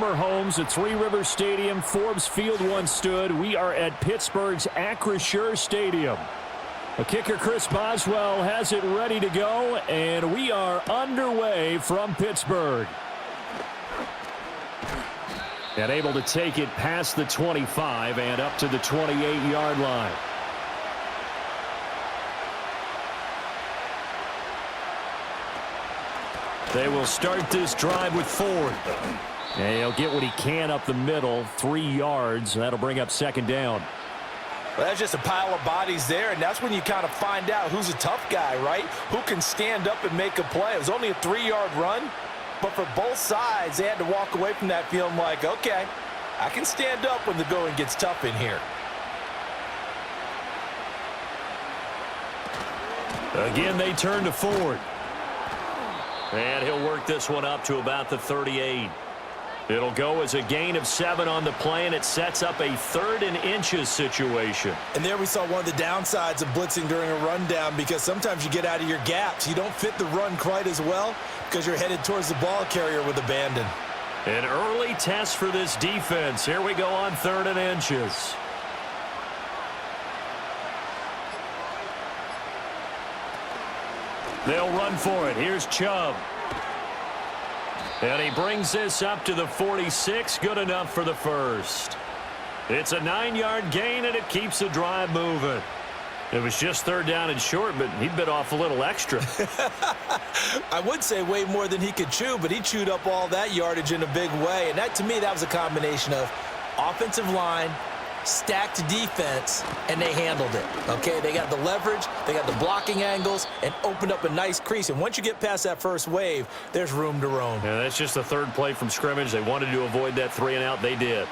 former homes at Three Rivers Stadium, Forbes Field once stood. We are at Pittsburgh's Acrisure Stadium. The kicker, Chris Boswell, has it ready to go, and we are underway from Pittsburgh. And able to take it past the 25 and up to the 28-yard line. They will start this drive with Ford. And he'll get what he can up the middle, 3 yards. That'll bring up second down. Well, that's just a pile of bodies there, and that's when you kind of find out who's a tough guy, right? Who can stand up and make a play. It was only a 3-yard run, but for both sides, they had to walk away from that feeling like, okay, I can stand up when the going gets tough in here. Again, they turn to Ford. And he'll work this one up to about the 38. It'll go as a gain of 7 on the play, and it sets up a 3rd and inches situation. And there we saw one of the downsides of blitzing during a rundown, because sometimes you get out of your gaps. You don't fit the run quite as well because you're headed towards the ball carrier with abandon. An early test for this defense. Here we go on 3rd and inches. They'll run for it. Here's Chubb. And he brings this up to the 46. Good enough for the first. It's a 9-yard gain, and it keeps the drive moving. It was just 3rd down and short, but he bit off a little extra. I would say way more than he could chew, but he chewed up all that yardage in a big way. And that, to me, that was a combination of offensive line, stacked defense, and they handled it. Okay, they got the leverage, they got the blocking angles, and opened up a nice crease. And once you get past that first wave, there's room to roam. Yeah, that's just the 3rd play from scrimmage. They wanted to avoid that 3-and-out. They did.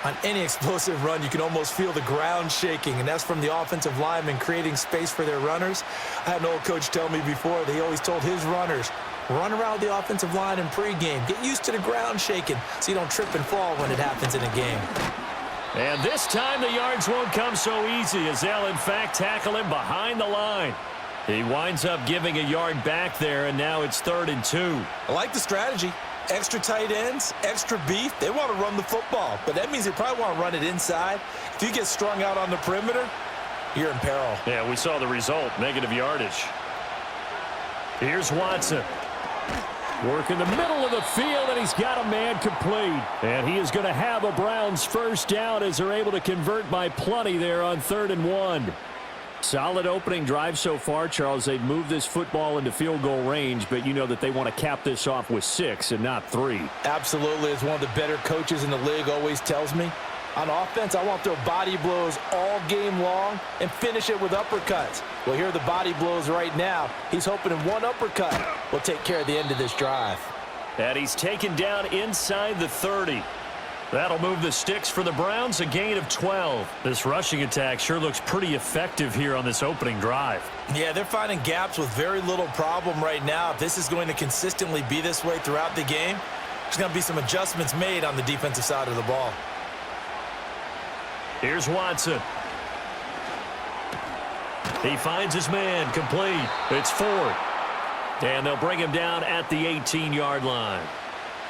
On any explosive run, you can almost feel the ground shaking, and that's from the offensive linemen creating space for their runners. I had an old coach tell me before, he always told his runners, run around the offensive line in pregame. Get used to the ground shaking so you don't trip and fall when it happens in a game. And this time the yards won't come so easy, as they'll in fact tackle him behind the line. He winds up giving a yard back there, and now it's 3rd and 2. I like the strategy. Extra tight ends, extra beef. They want to run the football, but that means they probably want to run it inside. If you get strung out on the perimeter, you're in peril. Yeah, we saw the result, negative yardage. Here's Watson. Work in the middle of the field, and he's got a man complete. And he is going to have a Browns first down as they're able to convert by plenty there on 3rd and 1. Solid opening drive so far, Charles. They've moved this football into field goal range, but you know that they want to cap this off with 6 and not 3. Absolutely. As one of the better coaches in the league always tells me, on offense, I want to throw body blows all game long and finish it with uppercuts. Well, here are the body blows right now. He's hoping in one uppercut will take care of the end of this drive. And he's taken down inside the 30. That'll move the sticks for the Browns, a gain of 12. This rushing attack sure looks pretty effective here on this opening drive. Yeah, they're finding gaps with very little problem right now. If this is going to consistently be this way throughout the game, there's going to be some adjustments made on the defensive side of the ball. Here's Watson. He finds his man, complete. It's Ford. And they'll bring him down at the 18-yard line.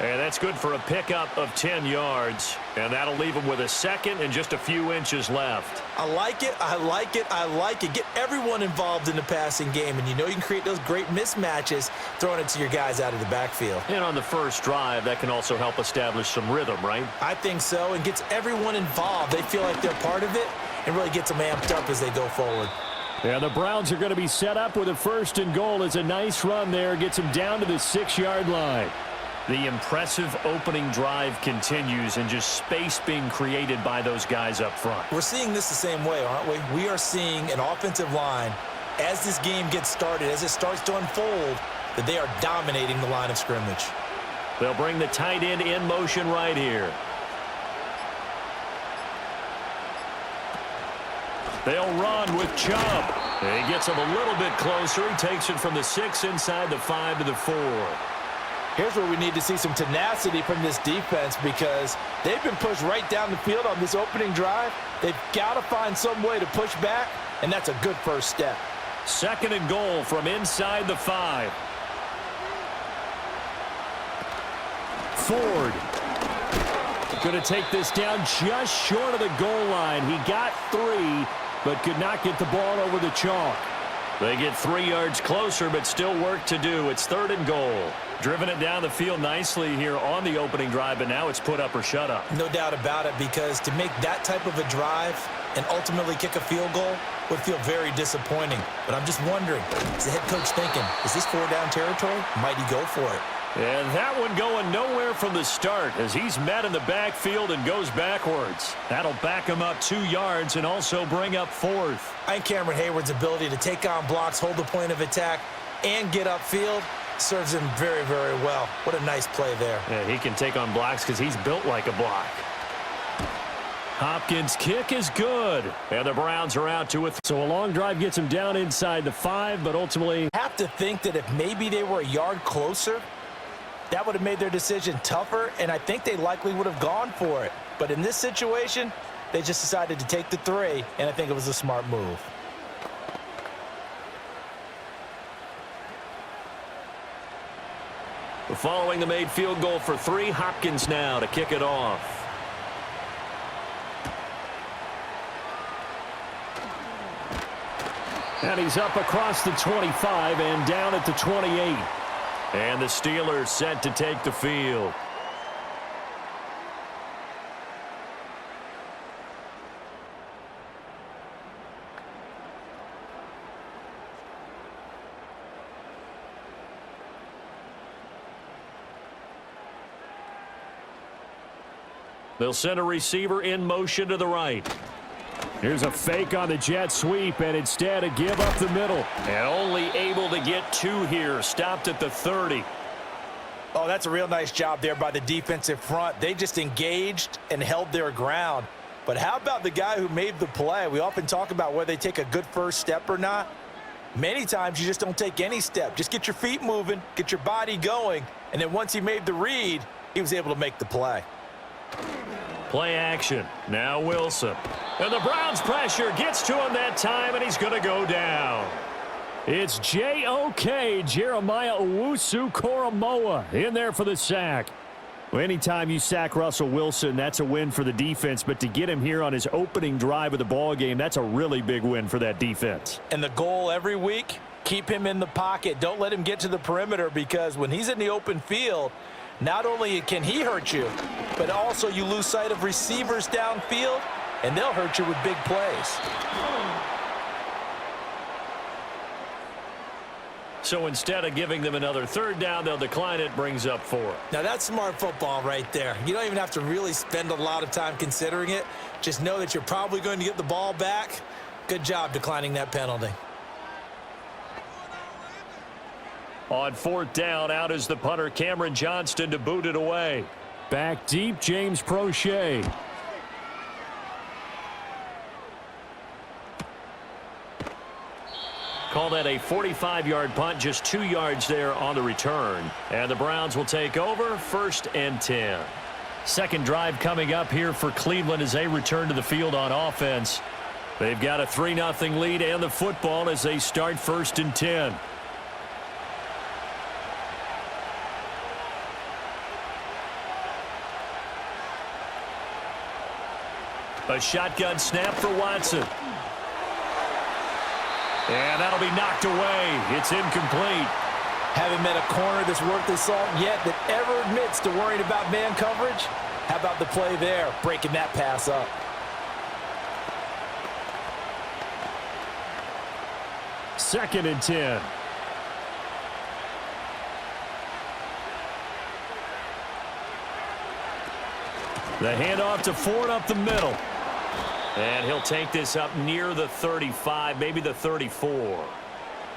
And that's good for a pickup of 10 yards. And that'll leave him with a 2nd and just a few inches left. I like it, I like it, I like it. Get everyone involved in the passing game, and you know you can create those great mismatches throwing it to your guys out of the backfield. And on the first drive, that can also help establish some rhythm, right? I think so, and gets everyone involved. They feel like they're part of it and really gets them amped up as they go forward. Yeah, the Browns are going to be set up with a 1st and goal. It's a nice run there. Gets them down to the 6-yard line. The impressive opening drive continues, and just space being created by those guys up front. We're seeing this the same way, aren't we? We are seeing an offensive line, as this game gets started, as it starts to unfold, that they are dominating the line of scrimmage. They'll bring the tight end in motion right here. They'll run with Chubb. He gets him a little bit closer. He takes it from the 6 inside the 5 to the 4. Here's where we need to see some tenacity from this defense, because they've been pushed right down the field on this opening drive. They've got to find some way to push back, and that's a good first step. 2nd and goal from inside the 5. Ford. Going to take this down just short of the goal line. He got 3, but could not get the ball over the chalk. They get 3 yards closer, but still work to do. It's 3rd and goal. Driven it down the field nicely here on the opening drive, but now it's put up or shut up. No doubt about it, because to make that type of a drive and ultimately kick a field goal would feel very disappointing. But I'm just wondering, is the head coach thinking, is this 4-down territory? Might he go for it? And that one going nowhere from the start as he's met in the backfield and goes backwards. That'll back him up 2 yards and also bring up 4th. I think Cameron Hayward's ability to take on blocks, hold the point of attack, and get upfield serves him very, very well. What a nice play there. Yeah, he can take on blocks because he's built like a block. Hopkins' kick is good, and the Browns are out to it. So a long drive gets him down inside the 5, but ultimately... I have to think that if maybe they were a yard closer, that would have made their decision tougher, and I think they likely would have gone for it. But in this situation, they just decided to take the 3, and I think it was a smart move. Following the made field goal for 3, Hopkins now to kick it off. And he's up across the 25 and down at the 28. And the Steelers set to take the field. They'll send a receiver in motion to the right. Here's a fake on the jet sweep, and instead a give up the middle. And only able to get 2 here. Stopped at the 30. Oh, that's a real nice job there by the defensive front. They just engaged and held their ground. But how about the guy who made the play? We often talk about whether they take a good first step or not. Many times you just don't take any step. Just get your feet moving, get your body going, and then once he made the read, he was able to make the play. Play action. Now Wilson. And the Browns pressure gets to him that time, and he's going to go down. It's J.O.K. Jeremiah Owusu-Koramoah in there for the sack. Well, anytime you sack Russell Wilson, that's a win for the defense. But to get him here on his opening drive of the ball game, that's a really big win for that defense. And the goal every week, keep him in the pocket. Don't let him get to the perimeter, because when he's in the open field, not only can he hurt you, but also you lose sight of receivers downfield, and they'll hurt you with big plays. So instead of giving them another 3rd down, they'll decline it, brings up 4. Now that's smart football right there. You don't even have to really spend a lot of time considering it. Just know that you're probably going to get the ball back. Good job declining that penalty. On 4th down, out is the punter, Cameron Johnston, to boot it away. Back deep, James Prochet. Call that a 45-yard punt, just 2 yards there on the return. And the Browns will take over, 1st and 10. Second drive coming up here for Cleveland as they return to the field on offense. They've got a 3-0 lead and the football as they start 1st and 10. A shotgun snap for Watson. And that'll be knocked away. It's incomplete. Haven't met a corner that's worth his salt yet that ever admits to worrying about man coverage. How about the play there, breaking that pass up? Second and 10. The handoff to Ford up the middle. And he'll take this up near the 35, maybe the 34.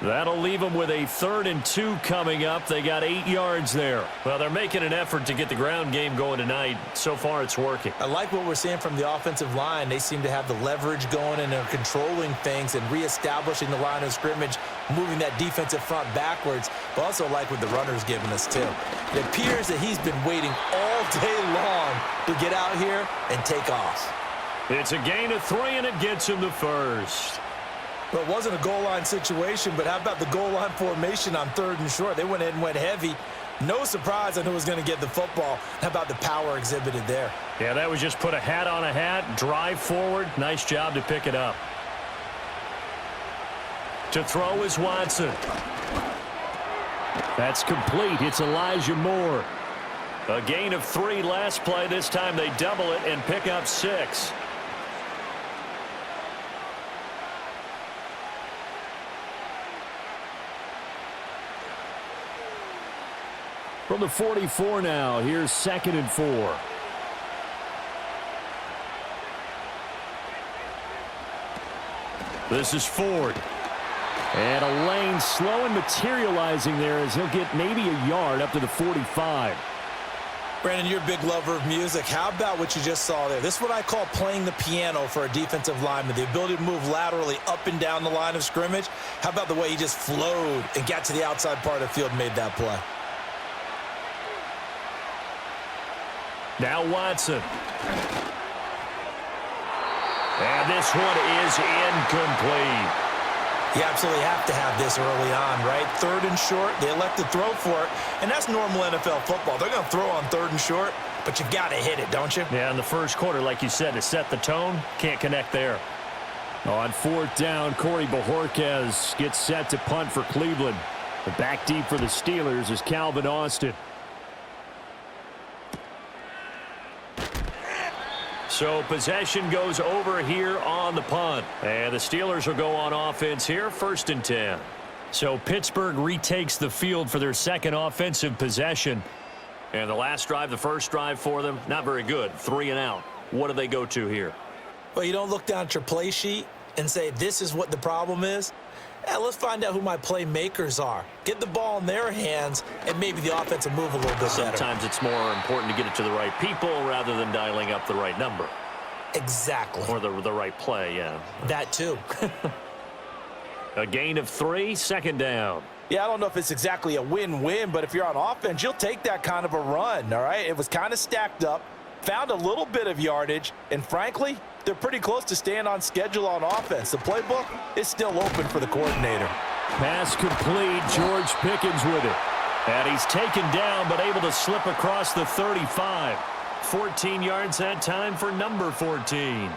That'll leave them with a 3rd and 2 coming up. They got 8 yards there. Well, they're making an effort to get the ground game going tonight. So far, it's working. I like what we're seeing from the offensive line. They seem to have the leverage going, and they're controlling things and reestablishing the line of scrimmage, moving that defensive front backwards. But also like what the runner's giving us, too. It appears that he's been waiting all day long to get out here and take off. It's a gain of 3, and it gets him the 1st. Well, it wasn't a goal line situation, but how about the goal line formation on 3rd and short? They went in and went heavy. No surprise on who was going to get the football. How about the power exhibited there? Yeah, that was just put a hat on a hat, drive forward. Nice job to pick it up. To throw is Watson. That's complete. It's Elijah Moore. A gain of 3 last play. This time they double it and pick up 6. From the 44 now, here's 2nd and 4. This is Ford. And a lane slow and materializing there as he'll get maybe a yard up to the 45. Brandon, you're a big lover of music. How about what you just saw there? This is what I call playing the piano for a defensive lineman, the ability to move laterally up and down the line of scrimmage. How about the way he just flowed and got to the outside part of the field and made that play? Now Watson. And this one is incomplete. You absolutely have to have this early on, right? 3rd and short, they elect to throw for it, and that's normal NFL football. They're going to throw on 3rd and short, but you've got to hit it, don't you? Yeah, in the first quarter, like you said, to set the tone, can't connect there. On 4th down, Corey Bojorquez gets set to punt for Cleveland. The back deep for the Steelers is Calvin Austin. So possession goes over here on the punt. And the Steelers will go on offense here, 1st and 10. So Pittsburgh retakes the field for their 2nd offensive possession. And the last drive, the first drive for them, not very good. 3 and out. What do they go to here? Well, you don't look down at your play sheet and say, this is what the problem is. Let's find out who my playmakers are. Get the ball in their hands, and maybe the offense will move a little bit better. Sometimes it's more important to get it to the right people rather than dialing up the right number. Exactly. Or the right play, yeah. That too. A gain of 3, 2nd down. Yeah, I don't know if it's exactly a win-win, but if you're on offense, you'll take that kind of a run, all right? It was kind of stacked up, found a little bit of yardage, and frankly, they're pretty close to staying on schedule on offense. The playbook is still open for the coordinator. Pass complete. George Pickens with it. And he's taken down but able to slip across the 35. 14 yards that time for number 14.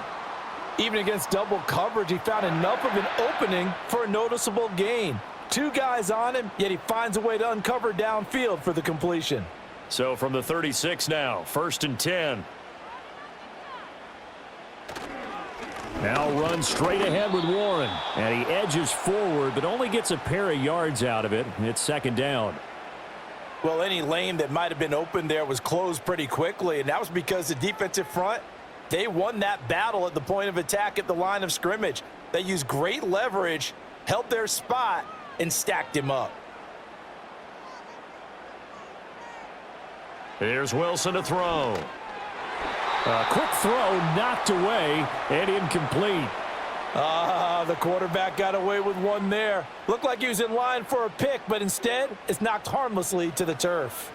Even against double coverage, he found enough of an opening for a noticeable gain. 2 guys on him, yet he finds a way to uncover downfield for the completion. So from the 36 now, 1st and 10. Now runs straight ahead with Warren. And he edges forward, but only gets a pair of yards out of it. It's 2nd down. Well, any lane that might have been open there was closed pretty quickly, and that was because the defensive front, they won that battle at the point of attack at the line of scrimmage. They used great leverage, held their spot, and stacked him up. Here's Wilson to throw. A quick throw knocked away and incomplete. The quarterback got away with one there. Looked like he was in line for a pick, but instead it's knocked harmlessly to the turf.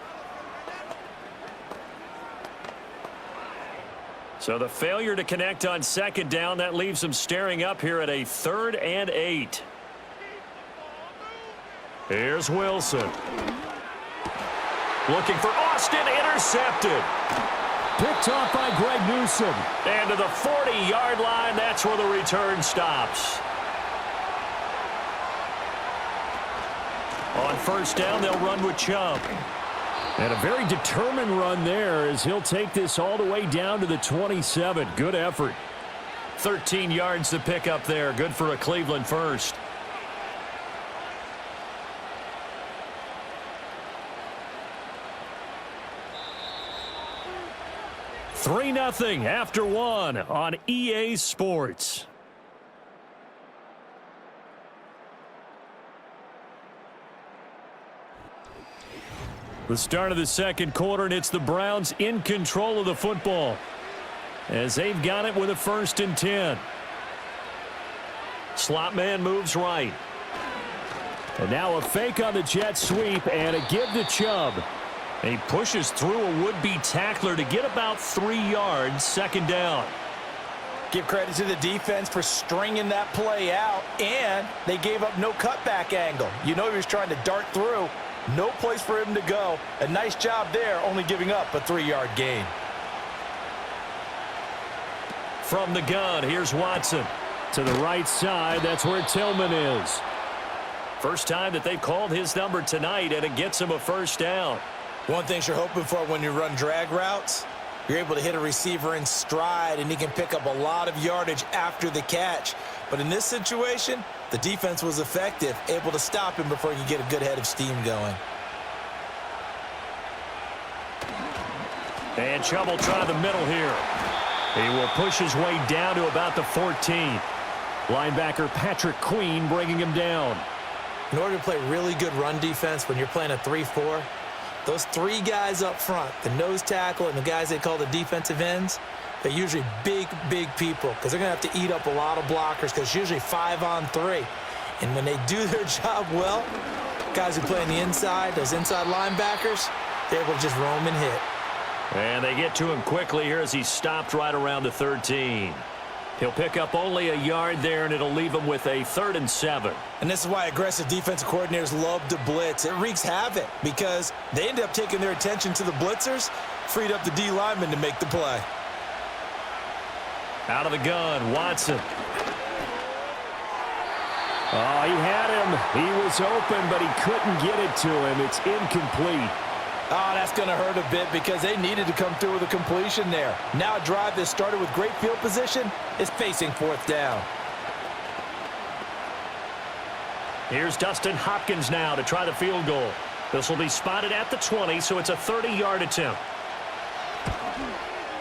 So the failure to connect on 2nd down, that leaves them staring up here at a 3rd and 8. Here's Wilson. Looking for Austin, intercepted. Picked off by Greg Newsome. And to the 40-yard line, that's where the return stops. On 1st down, they'll run with Chubb. And a very determined run there as he'll take this all the way down to the 27. Good effort. 13 yards to pick up there. Good for a Cleveland first. Three 0 after 1 on EA Sports. The start of the 2nd quarter, and it's the Browns in control of the football as they've got it with a 1st and 10. Slot man moves right. And now a fake on the jet sweep and a give to Chubb. And he pushes through a would-be tackler to get about 3 yards, 2nd down. Give credit to the defense for stringing that play out, and they gave up no cutback angle. You know he was trying to dart through, No place for him to go. A nice job there, only giving up a 3-yard gain. From the gun, here's Watson. To the right side, that's where Tillman is. First time that they've called his number tonight, and it gets him a first down. One thing you're hoping for when you run drag routes, you're able to hit a receiver in stride, and he can pick up a lot of yardage after the catch. But in this situation, the defense was effective, able to stop him before he could get a good head of steam going. And Chubb will try the middle here. He will push his way down to about the 14. Linebacker Patrick Queen bringing him down. In order to play really good run defense when you're playing a 3-4, those 3 guys up front, the nose tackle and the guys they call the defensive ends, they're usually big, big people because they're going to have to eat up a lot of blockers because it's usually 5-on-3. And when they do their job well, guys who play on the inside, those inside linebackers, they're able to just roam and hit. And they get to him quickly here as he stopped right around the 13. He'll pick up only a yard there, and it'll leave him with a 3rd and 7. And this is why aggressive defensive coordinators love to blitz. It wreaks havoc because they end up taking their attention to the blitzers, freed up the D lineman to make the play. Out of the gun, Watson. Oh, he had him. He was open, but he couldn't get it to him. It's incomplete. Oh, that's going to hurt a bit because they needed to come through with a completion there. Now a drive that started with great field position is facing 4th down. Here's Dustin Hopkins now to try the field goal. This will be spotted at the 20, so it's a 30-yard attempt.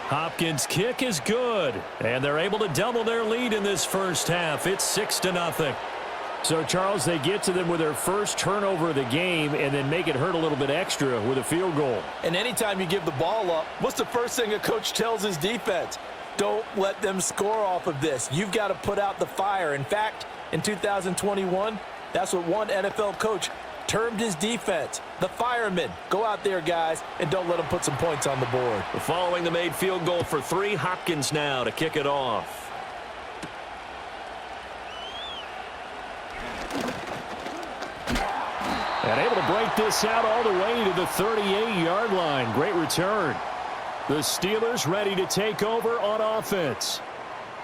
Hopkins' kick is good, and they're able to double their lead in this first half. It's 6-0. So, Charles, they get to them with their first turnover of the game and then make it hurt a little bit extra with a field goal. And anytime you give the ball up, what's the first thing a coach tells his defense? Don't let them score off of this. You've got to put out the fire. In fact, in 2021, that's what one NFL coach termed his defense, the firemen. Go out there, guys, and don't let them put some points on the board. Following the made field goal for 3, Hopkins now to kick it off. And able to break this out all the way to the 38-yard line. Great return. The Steelers ready to take over on offense.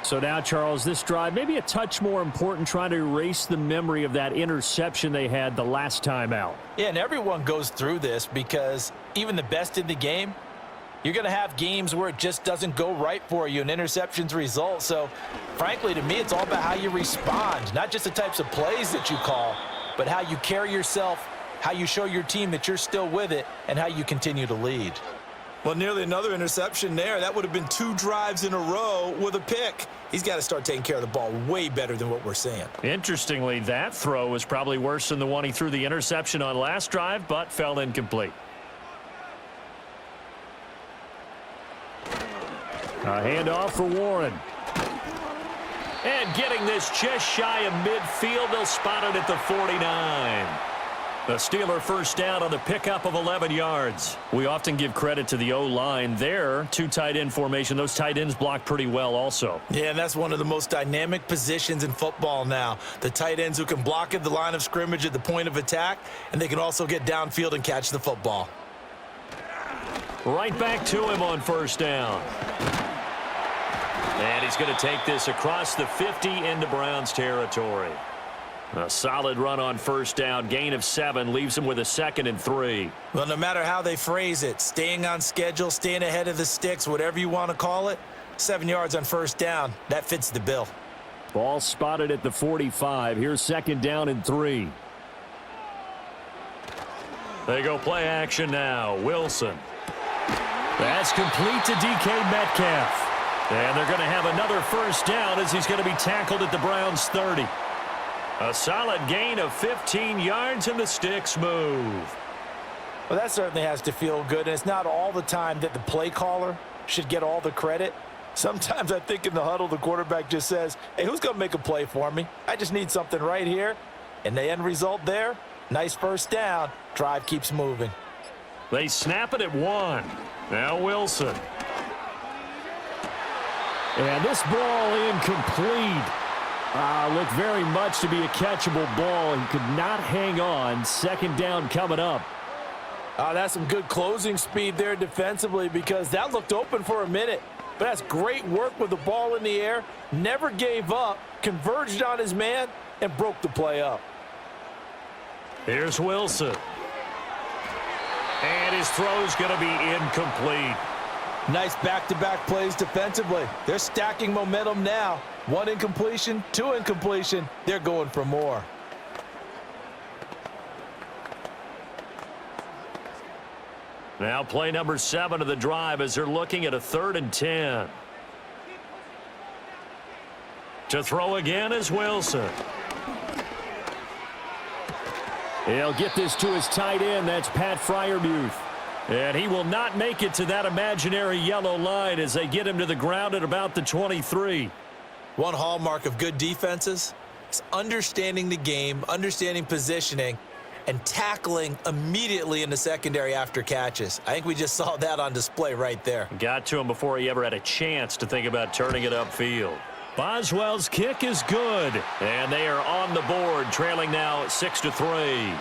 So now, Charles, this drive maybe a touch more important, trying to erase the memory of that interception they had the last time out. Yeah, and everyone goes through this because even the best in the game, you're going to have games where it just doesn't go right for you and interceptions result. So, frankly, to me, it's all about how you respond, not just the types of plays that you call, but how you carry yourself, how you show your team that you're still with it, and how you continue to lead. Well, nearly another interception there. That would have been 2 drives in a row with a pick. He's got to start taking care of the ball way better than what we're seeing. Interestingly, that throw was probably worse than the one he threw the interception on last drive, but fell incomplete. A handoff for Warren. And getting this just shy of midfield, they'll spot it at the 49. The Steeler first down on the pickup of 11 yards. We often give credit to the O-line there. 2 tight end formation. Those tight ends block pretty well also. Yeah, and that's one of the most dynamic positions in football now. The tight ends who can block at the line of scrimmage at the point of attack, and they can also get downfield and catch the football. Right back to him on first down. And he's going to take this across the 50 into Browns territory. A solid run on first down. Gain of 7 leaves him with a 2nd and 3. Well, no matter how they phrase it, staying on schedule, staying ahead of the sticks, whatever you want to call it, 7 yards on first down, that fits the bill. Ball spotted at the 45. Here's 2nd down and 3. They go play action now. Wilson. That's complete to DK Metcalf. And they're going to have another first down as he's going to be tackled at the Browns 30. A solid gain of 15 yards, and the sticks move. Well, that certainly has to feel good, and it's not all the time that the play caller should get all the credit. Sometimes I think in the huddle, the quarterback just says, hey, who's going to make a play for me? I just need something right here. And the end result there, nice first down. Drive keeps moving. They snap it at 1. Now Wilson. And this ball incomplete. Looked very much to be a catchable ball. He could not hang on. Second down coming up. That's some good closing speed there defensively because that looked open for a minute. But that's great work with the ball in the air. Never gave up, converged on his man, and broke the play up. Here's Wilson. And his throw's going to be incomplete. Nice back-to-back plays defensively. They're stacking momentum now. 1 incompletion, 2 incompletion. They're going for more. Now play number 7 of the drive as they're looking at a 3rd and 10. To throw again is Wilson. He'll get this to his tight end. That's Pat Freiermuth. And he will not make it to that imaginary yellow line as they get him to the ground at about the 23. One hallmark of good defenses is understanding the game, understanding positioning, and tackling immediately in the secondary after catches. I think we just saw that on display right there. Got to him before he ever had a chance to think about turning it upfield. Boswell's kick is good, and they are on the board, trailing now 6-3.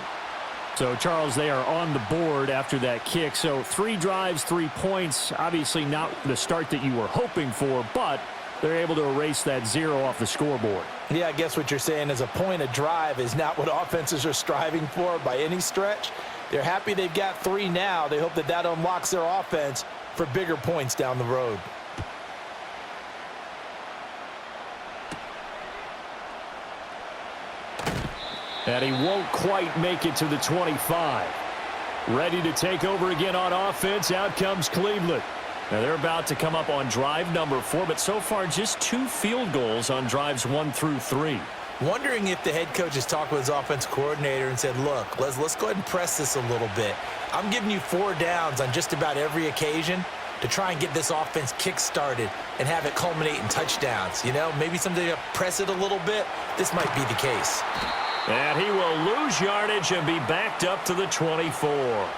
So, Charles, they are on the board after that kick. So, 3 drives, 3 points. Obviously not the start that you were hoping for, but they're able to erase that 0 off the scoreboard. Yeah, I guess what you're saying is a point a drive is not what offenses are striving for by any stretch. They're happy they've got 3 now. They hope that that unlocks their offense for bigger points down the road. And he won't quite make it to the 25. Ready to take over again on offense. Out comes Cleveland. Now they're about to come up on drive number 4, but so far just 2 field goals on drives 1 through 3. Wondering if the head coach has talked with his offensive coordinator and said, look, let's go ahead and press this a little bit. I'm giving you 4 downs on just about every occasion to try and get this offense kick-started and have it culminate in touchdowns. You know, maybe someday to press it a little bit. This might be the case. And he will lose yardage and be backed up to the 24.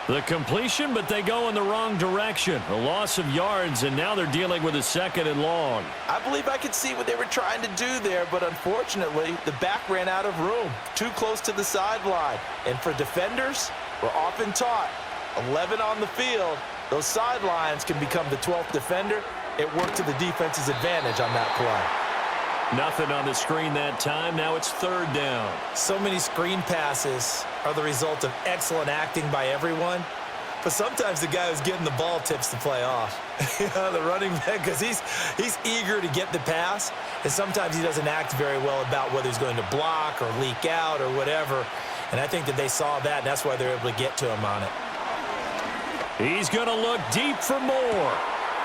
The completion, but they go in the wrong direction. A loss of yards, and now they're dealing with a 2nd and long. I believe I could see what they were trying to do there, but unfortunately, the back ran out of room. Too close to the sideline. And for defenders, we're often taught, 11 on the field, those sidelines can become the 12th defender. It worked to the defense's advantage on that play. Nothing on the screen that time. Now it's 3rd down. So many screen passes are the result of excellent acting by everyone. But sometimes the guy who's getting the ball tips the play off. You know, the running back, because he's eager to get the pass. And sometimes he doesn't act very well about whether he's going to block or leak out or whatever. And I think that they saw that, and that's why they're able to get to him on it. He's going to look deep for more.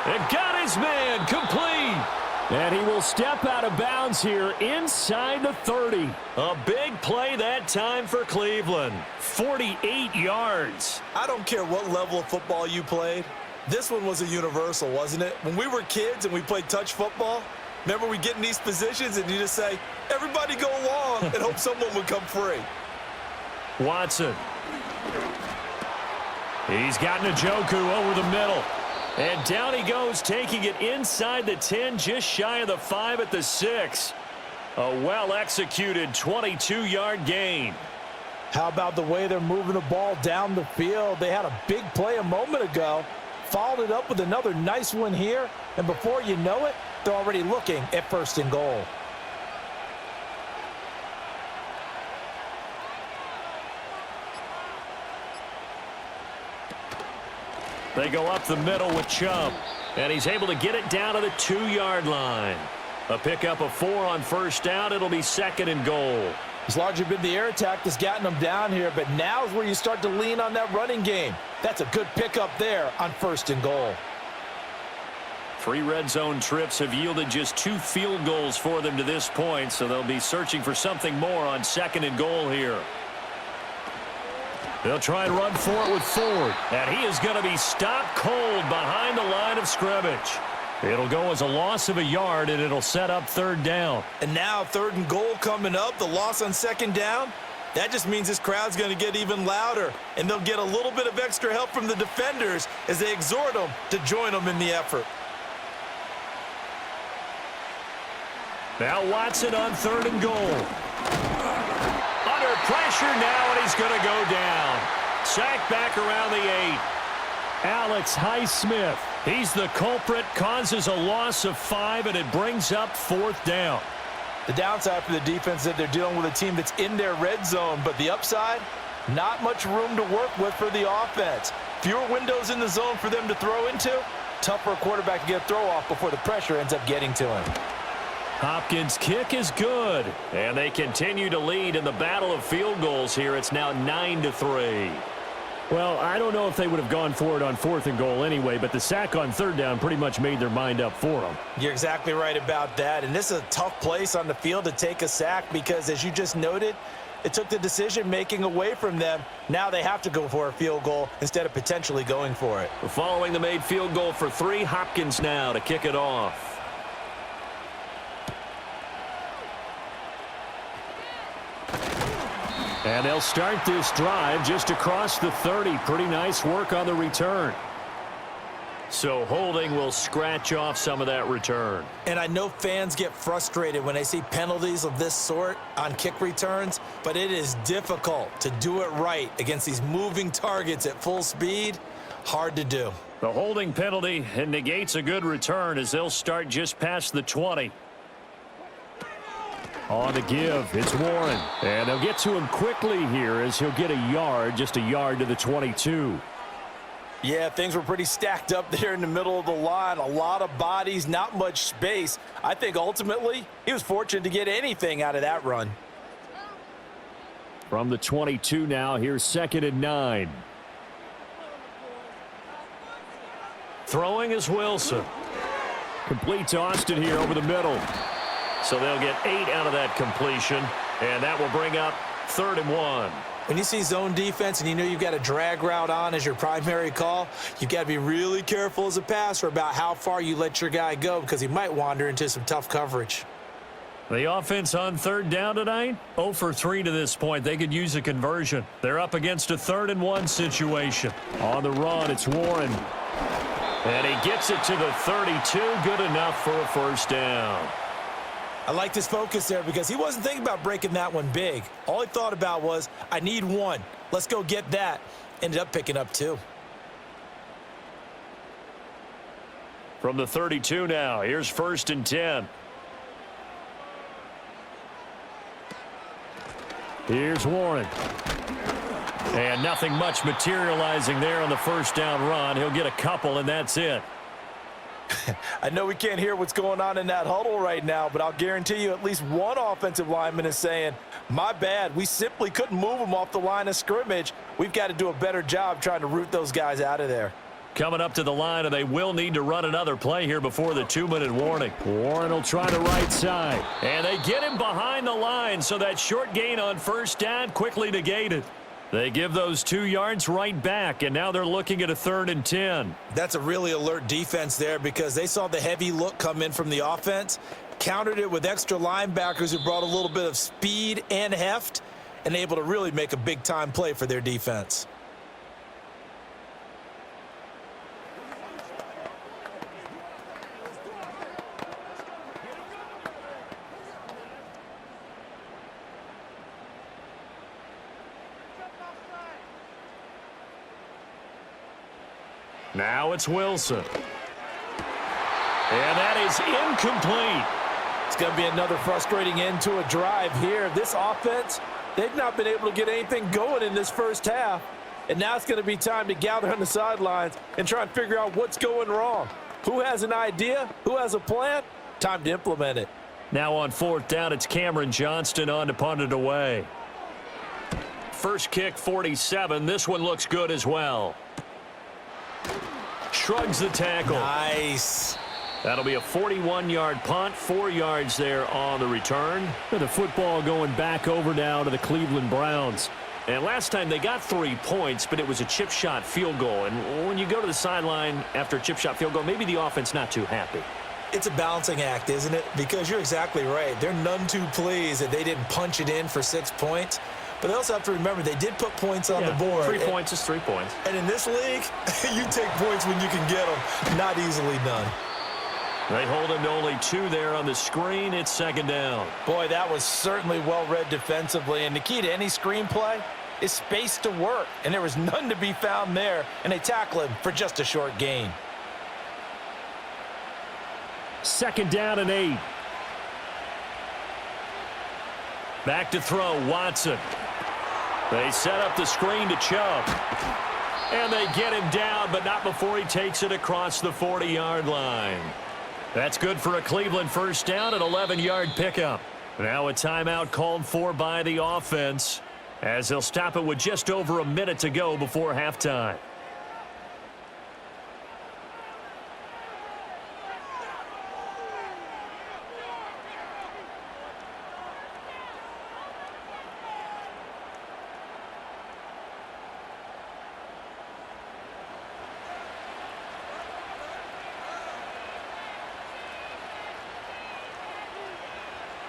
And got his man complete. And he will step out of bounds here inside the 30. A big play that time for Cleveland. 48 yards. I don't care what level of football you played. This one was a universal, wasn't it? When we were kids and we played touch football, remember we get in these positions and you just say, everybody go along and hope someone would come free. Watson. He's got Njoku over the middle. And down he goes, taking it inside the 10, just shy of the 5 at the 6. A well-executed 22-yard gain. How about the way they're moving the ball down the field? They had a big play a moment ago, followed it up with another nice one here, and before you know it, they're already looking at 1st and goal. They go up the middle with Chubb, and he's able to get it down to the 2-yard line. A pickup of 4 on 1st down. It'll be 2nd and goal. It's largely been the air attack that's gotten them down here, but now is where you start to lean on that running game. That's a good pickup there on 1st and goal. 3 red zone trips have yielded just 2 field goals for them to this point, so they'll be searching for something more on 2nd and goal here. They'll try and run for it with Ford, and he is going to be stopped cold behind the line of scrimmage. It'll go as a loss of a yard, and it'll set up 3rd down. And now 3rd and goal coming up, the loss on 2nd down. That just means this crowd's going to get even louder, and they'll get a little bit of extra help from the defenders as they exhort them to join them in the effort. Now Watson on 3rd and goal. Under pressure now, and he's going to go down. Sacked back around the 8. Alex Highsmith, he's the culprit, causes a loss of 5, and it brings up 4th down. The downside for the defense is that they're dealing with a team that's in their red zone, but the upside, not much room to work with for the offense. Fewer windows in the zone for them to throw into. Tough for a quarterback to get a throw off before the pressure ends up getting to him. Hopkins' kick is good, and they continue to lead in the battle of field goals here. It's now 9-3. Well, I don't know if they would have gone for it on 4th and goal anyway, but the sack on 3rd down pretty much made their mind up for them. You're exactly right about that, and this is a tough place on the field to take a sack because, as you just noted, it took the decision-making away from them. Now they have to go for a field goal instead of potentially going for it. Following the made field goal for 3, Hopkins now to kick it off. And they'll start this drive just across the 30. Pretty nice work on the return. So holding will scratch off some of that return. And I know fans get frustrated when they see penalties of this sort on kick returns, but it is difficult to do it right against these moving targets at full speed. Hard to do. The holding penalty negates a good return as they'll start just past the 20. On the give, it's Warren. And they'll get to him quickly here as he'll get a yard, just a yard to the 22. Yeah, things were pretty stacked up there in the middle of the line. A lot of bodies, not much space. I think ultimately he was fortunate to get anything out of that run. From the 22 now, here's 2nd and 9. Throwing is Wilson. Complete to Austin here over the middle. So they'll get 8 out of that completion, and that will bring up 3rd and 1. When you see zone defense and you know you've got a drag route on as your primary call, you've got to be really careful as a passer about how far you let your guy go because he might wander into some tough coverage. The offense on 3rd down tonight, 0 for 3 to this point. They could use a conversion. They're up against a 3rd and 1 situation. On the run, it's Warren. And he gets it to the 32. Good enough for a 1st down. I like his focus there because he wasn't thinking about breaking that one big. All he thought about was, I need 1. Let's go get that. Ended up picking up 2. From the 32 now, here's 1st and 10. Here's Warren. And nothing much materializing there on the 1st down run. He'll get a couple, and that's it. I know we can't hear what's going on in that huddle right now, but I'll guarantee you at least one offensive lineman is saying, my bad, we simply couldn't move them off the line of scrimmage. We've got to do a better job trying to root those guys out of there. Coming up to the line, and they will need to run another play here before the 2-minute warning. Warren will try the right side. And they get him behind the line, so that short gain on 1st down quickly negated. They give those 2 yards right back, and now they're looking at a 3rd and 10. That's a really alert defense there because they saw the heavy look come in from the offense, countered it with extra linebackers who brought a little bit of speed and heft, and able to really make a big-time play for their defense. Now it's Wilson. And that is incomplete. It's going to be another frustrating end to a drive here. This offense, they've not been able to get anything going in this 1st half. And now it's going to be time to gather on the sidelines and try and figure out what's going wrong. Who has an idea? Who has a plan? Time to implement it. Now on 4th down, it's Cameron Johnston on to punt it away. First kick, 47. This one looks good as well. Shrugs the tackle. Nice. That'll be a 41-yard punt, 4 yards there on the return. The football going back over now to the Cleveland Browns. And last time they got 3 points, but it was a chip shot field goal. And when you go to the sideline after a chip shot field goal, maybe the offense not too happy. It's a balancing act, isn't it? Because you're exactly right. They're none too pleased that they didn't punch it in for 6 points. But they also have to remember they did put points on the board. 3 points is 3 points. And in this league, you take points when you can get them, not easily done. They hold him to only 2 there on the screen. It's second down. Boy, that was certainly well read defensively. And the key to any screenplay is space to work. And there was none to be found there. And they tackle him for just a short gain. Second down and 8. Back to throw, Watson. They set up the screen to Chubb. And they get him down, but not before he takes it across the 40-yard line. That's good for a Cleveland first down, an 11-yard pickup. Now a timeout called for by the offense, as they'll stop it with just over a minute to go before halftime.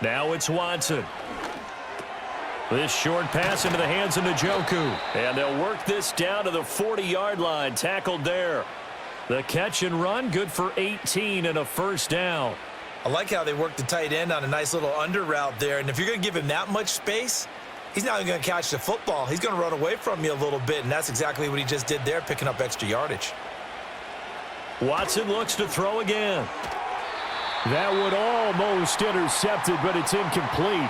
Now it's Watson. This short pass into the hands of Njoku. And they'll work this down to the 40-yard line. Tackled there. The catch and run, good for 18 and a first down. I like how they worked the tight end on a nice little under route there. And if you're going to give him that much space, he's not even going to catch the football. He's going to run away from you a little bit, and that's exactly what he just did there, picking up extra yardage. Watson looks to throw again. That would almost intercepted, but it's incomplete.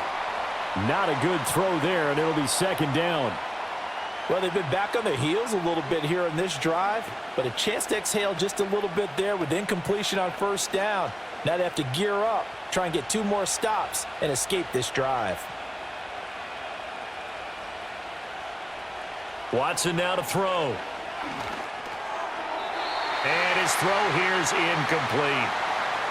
Not a good throw there, and it'll be second down. Well, they've been back on their heels a little bit here in this drive, but a chance to exhale just a little bit there with incompletion on first down. Now they have to gear up, try and get 2 more stops, and escape this drive. Watson now to throw. And his throw here's incomplete.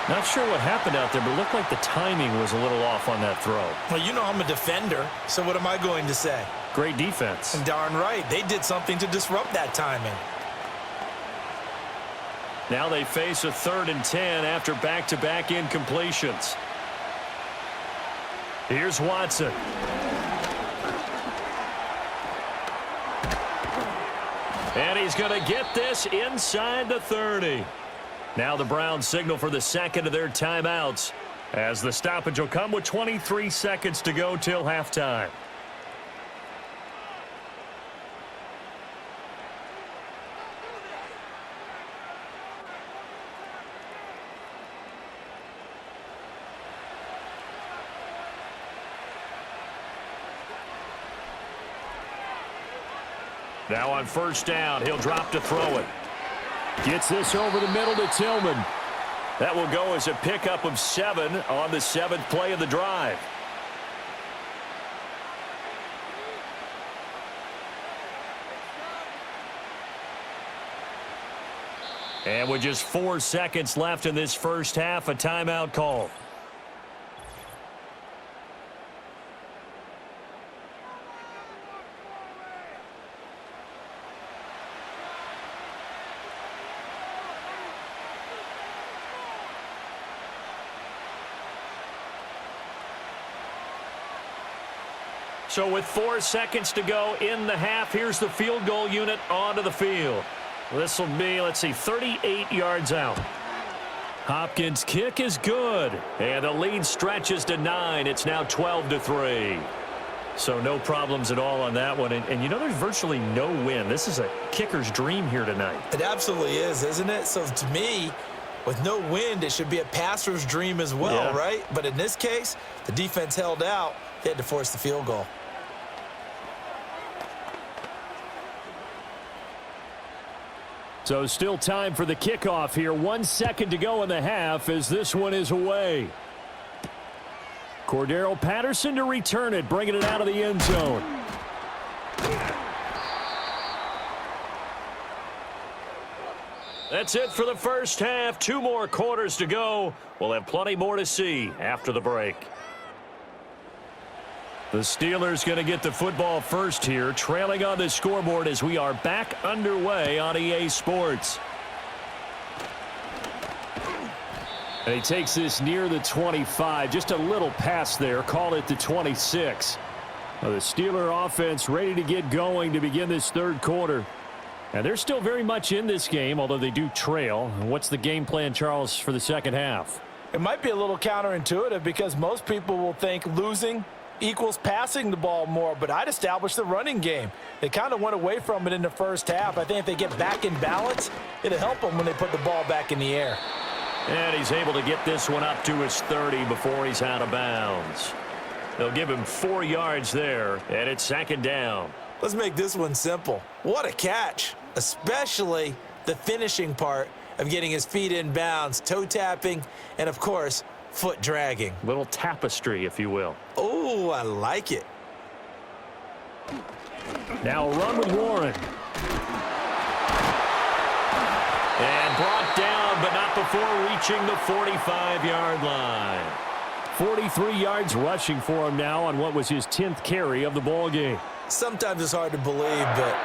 Not sure what happened out there, but it looked like the timing was a little off on that throw. Well, you know I'm a defender, so what am I going to say? Great defense. And darn right, they did something to disrupt that timing. Now they face a 3rd and 10 after back-to-back incompletions. Here's Watson. And he's going to get this inside the 30. Now the Browns signal for the second of their timeouts, as the stoppage will come with 23 seconds to go till halftime. Now on first down, he'll drop to throw it. Gets this over the middle to Tillman. That will go as a pickup of 7 on the 7th play of the drive. And with just 4 seconds left in this first half, a timeout call. So with 4 seconds to go in the half, here's the field goal unit onto the field. This will be, let's see, 38 yards out. Hopkins' kick is good, and the lead stretches to 9. It's now 12-3. So no problems at all on that one. And you know, there's virtually no win. This is a kicker's dream here tonight. It absolutely is, isn't it? So to me, with no wind, it should be a passer's dream as well, right? But in this case, the defense held out. They had to force the field goal. So still time for the kickoff here. 1 second to go in the half as this one is away. Cordero Patterson to return it, bringing it out of the end zone. That's it for the first half. 2 more quarters to go. We'll have plenty more to see after the break. The Steelers going to get the football first here, trailing on the scoreboard as we are back underway on EA Sports. And he takes this near the 25, just a little pass there, call it the 26. Now the Steeler offense ready to get going to begin this third quarter. And they're still very much in this game, although they do trail. What's the game plan, Charles, for the second half? It might be a little counterintuitive because most people will think losing equals passing the ball more, but I'd establish the running game. They kind of went away from it in the first half. I think if they get back in balance, it'll help them when they put the ball back in the air. And he's able to get this one up to his 30 before he's out of bounds. They'll give him 4 yards there, and it's second down. Let's make this one simple. What a catch, especially the finishing part of getting his feet in bounds, toe tapping, and of course, foot dragging. Little tapestry, if you will. Oh, I like it. Now a run with Warren. And brought down, but not before reaching the 45-yard line. 43 yards rushing for him now on what was his 10th carry of the ball game. Sometimes it's hard to believe, but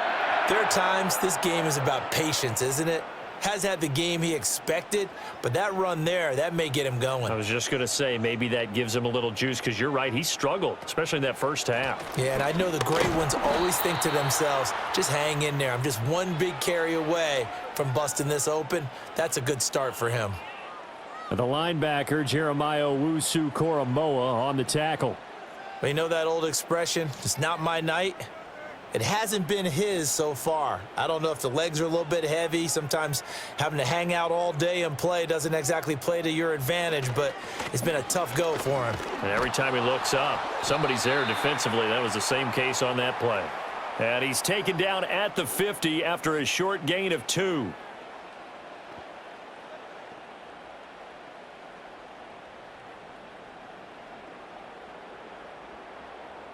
there are times this game is about patience, isn't it? Has had the game he expected, but that run there, that may get him going. I was just going to say, maybe that gives him a little juice, because you're right, he struggled, especially in that first half. Yeah, and I know the great ones always think to themselves, just hang in there. I'm just one big carry away from busting this open. That's a good start for him. The linebacker, Jeremiah Owusu-Koramoah, on the tackle. But you know that old expression, it's not my night? It hasn't been his so far. I don't know if the legs are a little bit heavy. Sometimes having to hang out all day and play doesn't exactly play to your advantage, but it's been a tough go for him. And every time he looks up, somebody's there defensively. That was the same case on that play. And he's taken down at the 50 after a short gain of 2.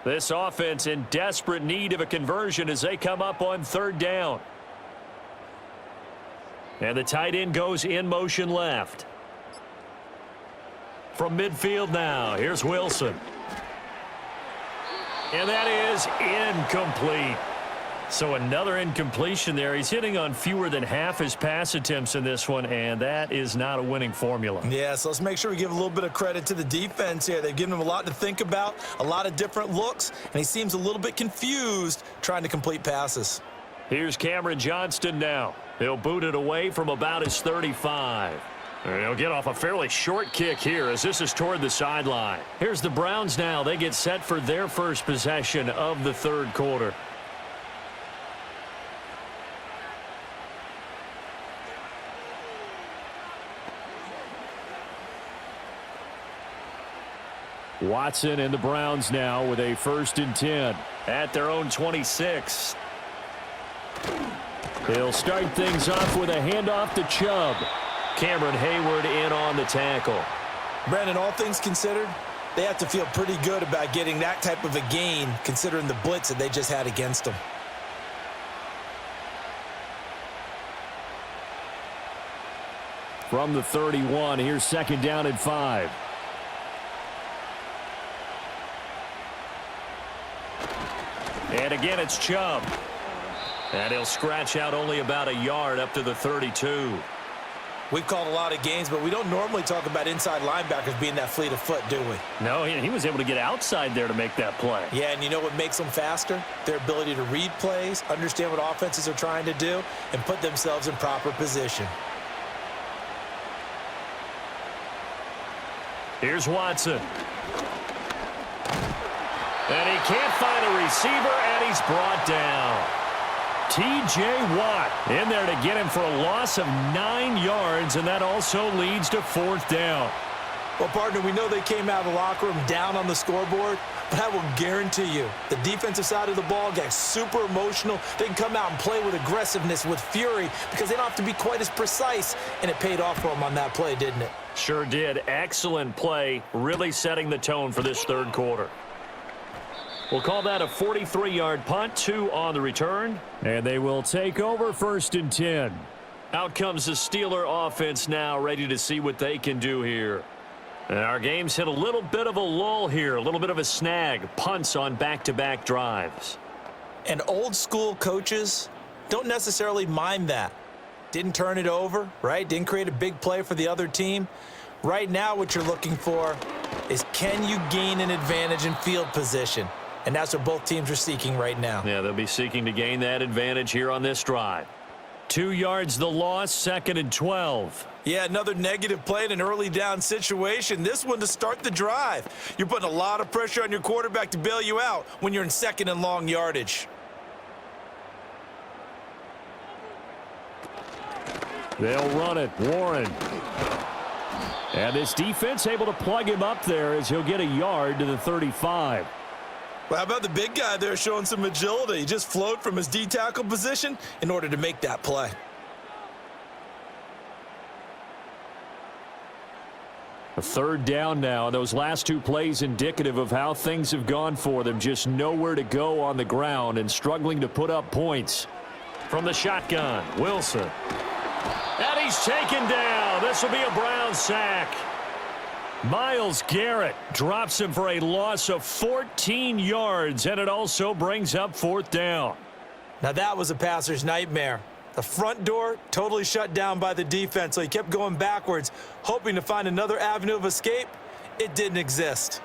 This offense in desperate need of a conversion as they come up on 3rd down. And the tight end goes in motion left. From midfield now, here's Wilson. And that is incomplete. So another incompletion there. He's hitting on fewer than half his pass attempts in this one, and that is not a winning formula. Yeah, so let's make sure we give a little bit of credit to the defense here. They've given him a lot to think about, a lot of different looks, and he seems a little bit confused trying to complete passes. Here's Cameron Johnston now. He'll boot it away from about his 35. And he'll get off a fairly short kick here as this is toward the sideline. Here's the Browns now. They get set for their first possession of the 3rd quarter. Watson and the Browns now with a 1st and 10 at their own 26. They'll start things off with a handoff to Chubb. Cameron Hayward in on the tackle. Brandon, all things considered, they have to feel pretty good about getting that type of a gain considering the blitz that they just had against them. From the 31, here's 2nd down and 5. And again, it's Chubb. And he'll scratch out only about a yard up to the 32. We've called a lot of games, but we don't normally talk about inside linebackers being that fleet of foot, do we? No, he was able to get outside there to make that play. Yeah, and you know what makes them faster? Their ability to read plays, understand what offenses are trying to do, and put themselves in proper position. Here's Watson. And he can't find a receiver, and he's brought down. T.J. Watt in there to get him for a loss of 9 yards, and that also leads to 4th down. Well, partner, we know they came out of the locker room down on the scoreboard, but I will guarantee you the defensive side of the ball got super emotional. They can come out and play with aggressiveness, with fury, because they don't have to be quite as precise, and it paid off for them on that play, didn't it? Sure did. Excellent play, really setting the tone for this 3rd quarter. We'll call that a 43-yard punt, 2 on the return. And they will take over 1st and 10. Out comes the Steeler offense now, ready to see what they can do here. And our game's hit a little bit of a lull here, a little bit of a snag. Punts on back-to-back drives. And old school coaches don't necessarily mind that. Didn't turn it over, right? Didn't create a big play for the other team. Right now what you're looking for is, can you gain an advantage in field position? And that's what both teams are seeking right now. Yeah, they'll be seeking to gain that advantage here on this drive. 2 yards the loss, 2nd and 12. Yeah, another negative play in an early down situation. This one to start the drive. You're putting a lot of pressure on your quarterback to bail you out when you're in 2nd and long yardage. They'll run it. Warren. And this defense able to plug him up there as he'll get a yard to the 35. Well, how about the big guy there showing some agility? He just flowed from his D-tackle position in order to make that play. A 3rd down now. Those last 2 plays indicative of how things have gone for them. Just nowhere to go on the ground and struggling to put up points. From the shotgun, Wilson. And he's taken down. This will be a Brown sack. Myles Garrett drops him for a loss of 14 yards, and it also brings up 4th down. Now that was a passer's nightmare. The front door totally shut down by the defense, so he kept going backwards, hoping to find another avenue of escape. It didn't exist.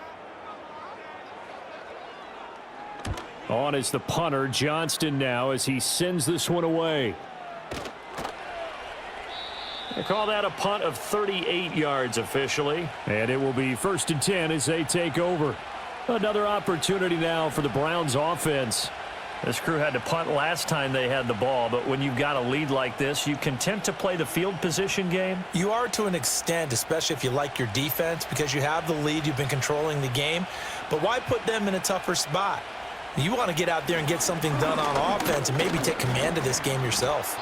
On is the punter, Johnston now, as he sends this one away. They call that a punt of 38 yards officially. And it will be 1st and 10 as they take over. Another opportunity now for the Browns offense. This crew had to punt last time they had the ball, but when you've got a lead like this, you content to play the field position game? You are to an extent, especially if you like your defense, because you have the lead, you've been controlling the game. But why put them in a tougher spot? You want to get out there and get something done on offense and maybe take command of this game yourself.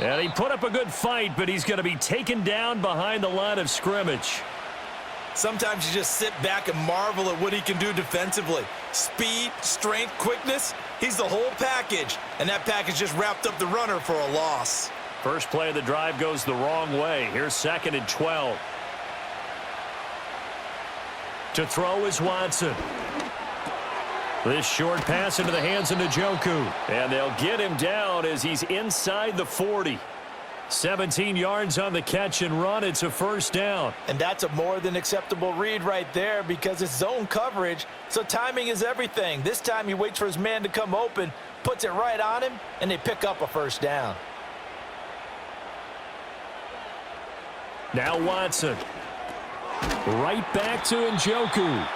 And he put up a good fight, but he's going to be taken down behind the line of scrimmage. Sometimes you just sit back and marvel at what he can do defensively. Speed, strength, quickness, he's the whole package. And that package just wrapped up the runner for a loss. First play of the drive goes the wrong way. Here's 2nd and 12. To throw is Watson. This short pass into the hands of Njoku. And they'll get him down as he's inside the 40. 17 yards on the catch and run. It's a 1st down. And that's a more than acceptable read right there because it's zone coverage, so timing is everything. This time he waits for his man to come open, puts it right on him, and they pick up a 1st down. Now Watson. Right back to Njoku.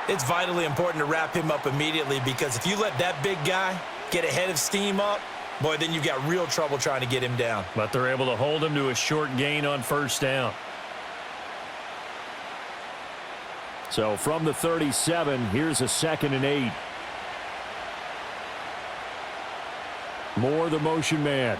It's vitally important to wrap him up immediately because if you let that big guy get ahead of steam up, boy, then you've got real trouble trying to get him down. But they're able to hold him to a short gain on 1st down. So from the 37, here's a 2nd and 8. Moore, the motion man.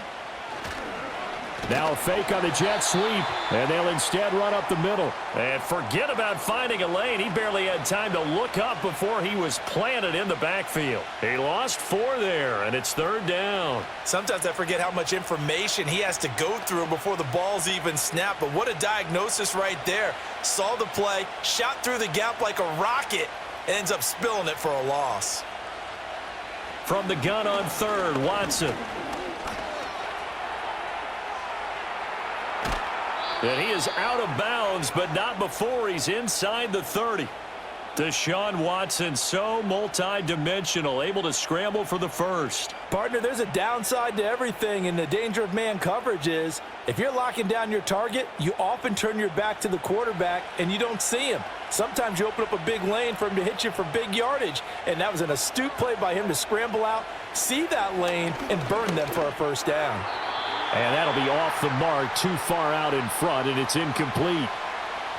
Now a fake on the jet sweep, and they'll instead run up the middle. And forget about finding a lane. He barely had time to look up before he was planted in the backfield. He lost 4 there, and it's 3rd down. Sometimes I forget how much information he has to go through before the ball's even snapped. But what a diagnosis right there. Saw the play, shot through the gap like a rocket, and ends up spilling it for a loss. From the gun on 3rd, Watson. And he is out of bounds, but not before he's inside the 30. Deshaun Watson, so multi-dimensional, able to scramble for the 1st. Partner, there's a downside to everything, and the danger of man coverage is if you're locking down your target, you often turn your back to the quarterback, and you don't see him. Sometimes you open up a big lane for him to hit you for big yardage, and that was an astute play by him to scramble out, see that lane, and burn them for a 1st down. And that'll be off the mark, too far out in front, and it's incomplete.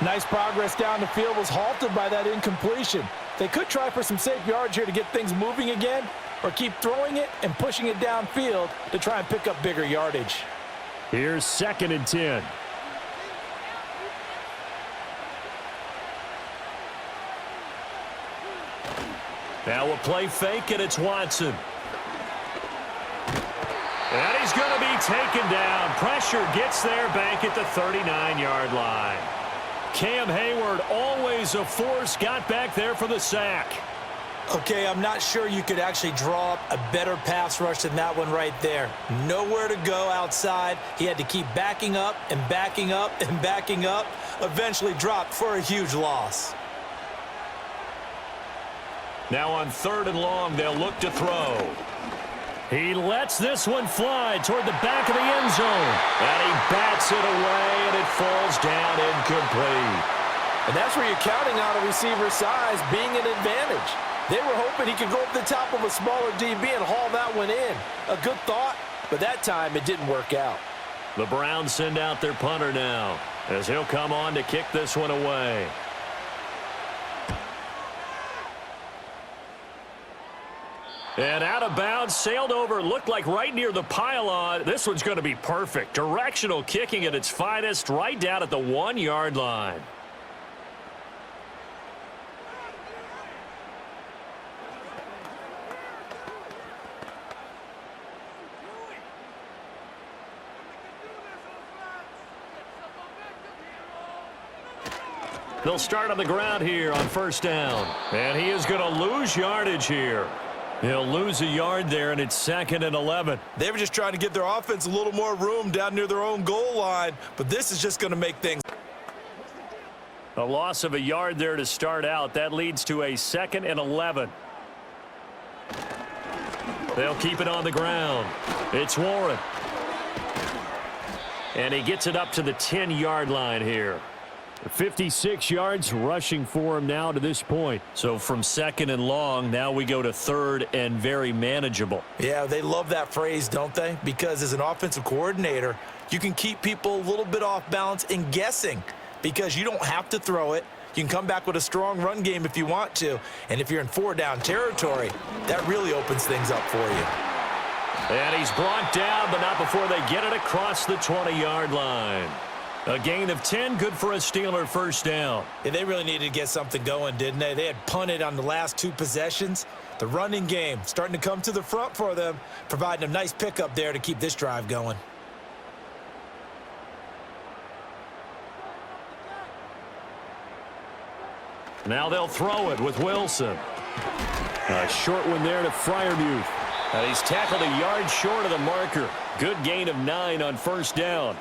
Nice progress down the field was halted by that incompletion. They could try for some safe yards here to get things moving again, or keep throwing it and pushing it downfield to try and pick up bigger yardage. Here's 2nd and 10. Now a play fake, and it's Watson. And he's going to be taken down. Pressure gets there back at the 39-yard line. Cam Hayward, always a force, got back there for the sack. Okay, I'm not sure you could actually draw up a better pass rush than that one right there. Nowhere to go outside. He had to keep backing up and backing up and backing up. Eventually dropped for a huge loss. Now on 3rd and long, they'll look to throw. He lets this one fly toward the back of the end zone. And he bats it away, and it falls down incomplete. And that's where you're counting on a receiver's size being an advantage. They were hoping he could go up the top of a smaller DB and haul that one in. A good thought, but that time it didn't work out. The Browns send out their punter now, as he'll come on to kick this one away. And out of bounds, sailed over, looked like right near the pylon. This one's going to be perfect. Directional kicking at its finest, right down at the 1-yard line. They'll start on the ground here on first down. And he is going to lose yardage here. He'll lose a yard there, and it's 2nd and 11. They were just trying to give their offense a little more room down near their own goal line, but this is just going to make things. A loss of a yard there to start out. That leads to a 2nd and 11. They'll keep it on the ground. It's Warren. And he gets it up to the 10-yard line here. 56 yards rushing for him now to this point. So from 2nd and long, now we go to 3rd and very manageable. Yeah, they love that phrase, don't they? Because as an offensive coordinator, you can keep people a little bit off balance and guessing because you don't have to throw it. You can come back with a strong run game if you want to. And if you're in 4-down territory, that really opens things up for you. And he's brought down, but not before they get it across the 20-yard line. A gain of 10, good for a Steeler first down. Yeah, they really needed to get something going, didn't they? They had punted on the last 2 possessions. The running game starting to come to the front for them, providing a nice pickup there to keep this drive going. Now they'll throw it with Wilson. A short one there to Freiermuth. And he's tackled a yard short of the marker. Good gain of 9 on first down.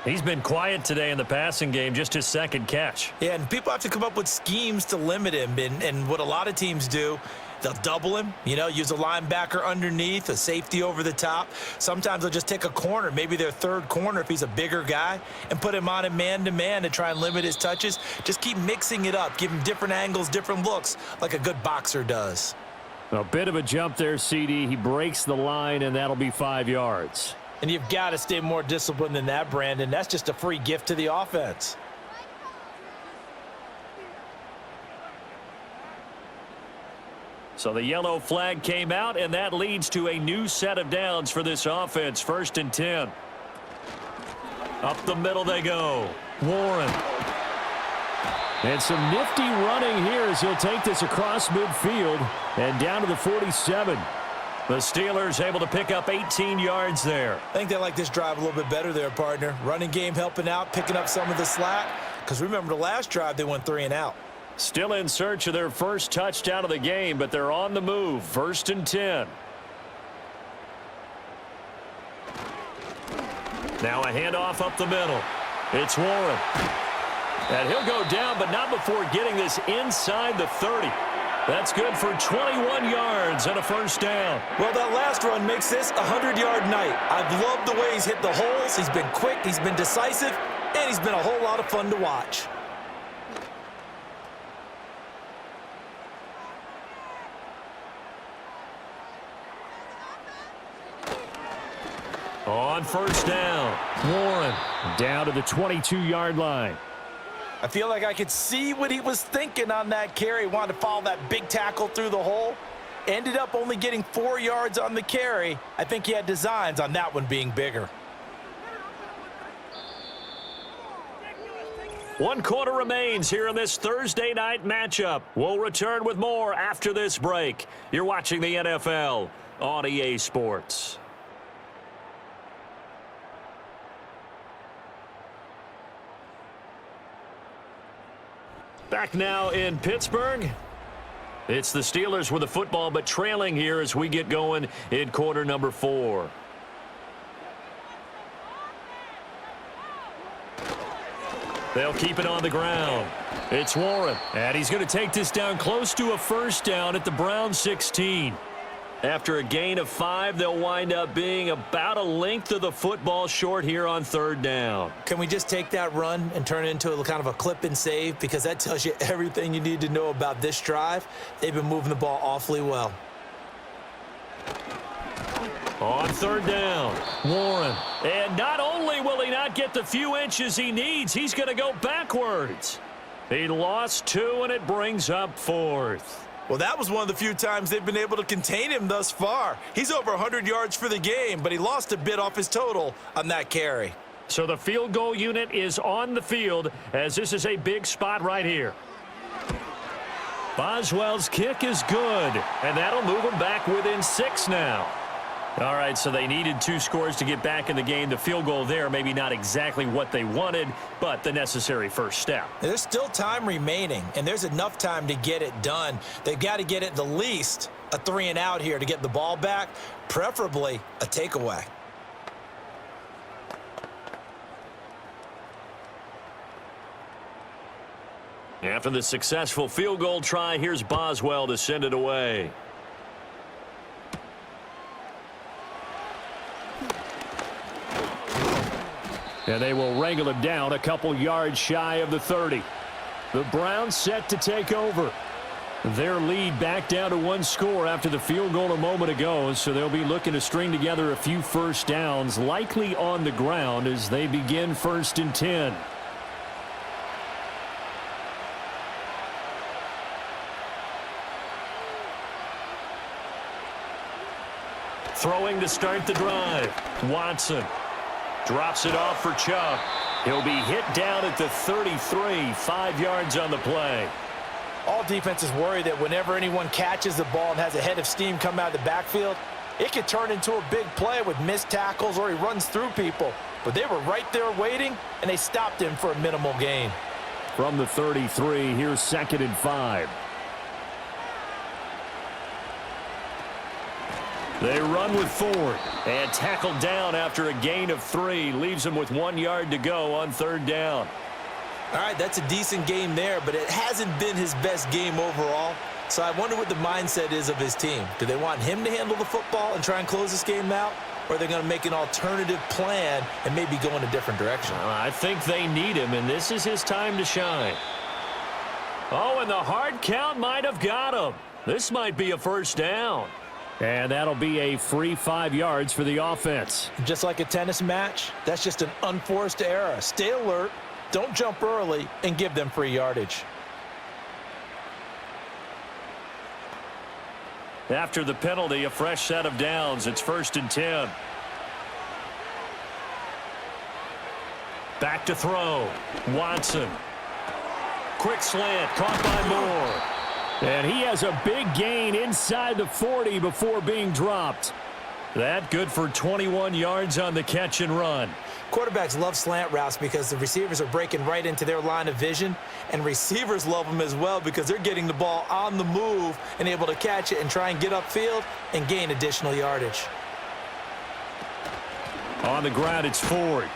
He's been quiet today in the passing game, just his 2nd catch. Yeah, and people have to come up with schemes to limit him. And what a lot of teams do, they'll double him, use a linebacker underneath, a safety over the top. Sometimes they'll just take a corner, maybe their 3rd corner if he's a bigger guy, and put him on a man-to-man to try and limit his touches. Just keep mixing it up, give him different angles, different looks, like a good boxer does. A bit of a jump there, CD. He breaks the line, and that'll be 5 yards. And you've got to stay more disciplined than that, Brandon. That's just a free gift to the offense. So the yellow flag came out, and that leads to a new set of downs for this offense. 1st and 10. Up the middle they go. Warren. And some nifty running here as he'll take this across midfield and down to the 47. The Steelers able to pick up 18 yards there. I think they like this drive a little bit better there, partner. Running game helping out, picking up some of the slack. Because remember, the last drive, they went 3 and out. Still in search of their first touchdown of the game, but they're on the move. 1st and 10. Now a handoff up the middle. It's Warren. And he'll go down, but not before getting this inside the 30. That's good for 21 yards and a first down. Well, that last run makes this a 100-yard night. I've loved the way he's hit the holes. He's been quick, he's been decisive, and he's been a whole lot of fun to watch. On first down, Warren down to the 22-yard line. I feel like I could see what he was thinking on that carry. Wanted to follow that big tackle through the hole. Ended up only getting 4 yards on the carry. I think he had designs on that one being bigger. 1 quarter remains here in this Thursday night matchup. We'll return with more after this break. You're watching the NFL on EA Sports. Back now in Pittsburgh. It's the Steelers with the football, but trailing here as we get going in quarter number 4. They'll keep it on the ground. It's Warren, and he's going to take this down close to a first down at the Browns 16. After a gain of 5, they'll wind up being about a length of the football short here on 3rd down. Can we just take that run and turn it into a kind of a clip and save? Because that tells you everything you need to know about this drive. They've been moving the ball awfully well. On 3rd down, Warren. And not only will he not get the few inches he needs, he's going to go backwards. He lost 2, and it brings up 4th. Well, that was one of the few times they've been able to contain him thus far. He's over 100 yards for the game, but he lost a bit off his total on that carry. So the field goal unit is on the field, as this is a big spot right here. Boswell's kick is good, and that'll move them back within 6 now. All right, so they needed 2 scores to get back in the game. The field goal there, maybe not exactly what they wanted, but the necessary first step. There's still time remaining, and there's enough time to get it done. They've got to get at the least a 3 and out here to get the ball back, preferably a takeaway. After the successful field goal try, here's Boswell to send it away. And they will wrangle him down a couple yards shy of the 30. The Browns set to take over. Their lead back down to 1 score after the field goal a moment ago, so they'll be looking to string together a few first downs, likely on the ground as they begin 1st and 10. Throwing to start the drive. Watson drops it off for Chubb. He'll be hit down at the 33, 5 yards on the play. All defenses worry that whenever anyone catches the ball and has a head of steam come out of the backfield, it could turn into a big play with missed tackles or he runs through people. But they were right there waiting, and they stopped him for a minimal gain. From the 33, here's 2nd and 5. They run with Ford and tackled down after a gain of 3. Leaves them with 1 yard to go on 3rd down. All right, that's a decent game there, but it hasn't been his best game overall. So I wonder what the mindset is of his team. Do they want him to handle the football and try and close this game out? Or are they going to make an alternative plan and maybe go in a different direction? I think they need him, and this is his time to shine. Oh, and the hard count might have got him. This might be a 1st down. And that'll be a free 5 yards for the offense. Just like a tennis match, that's just an unforced error. Stay alert, don't jump early, and give them free yardage. After the penalty, a fresh set of downs. It's 1st and 10. Back to throw. Watson. Quick slant, caught by Moore. And he has a big gain inside the 40 before being dropped. That good for 21 yards on the catch and run. Quarterbacks love slant routes because the receivers are breaking right into their line of vision, and receivers love them as well because they're getting the ball on the move and able to catch it and try and get upfield and gain additional yardage. On the ground, it's Ford.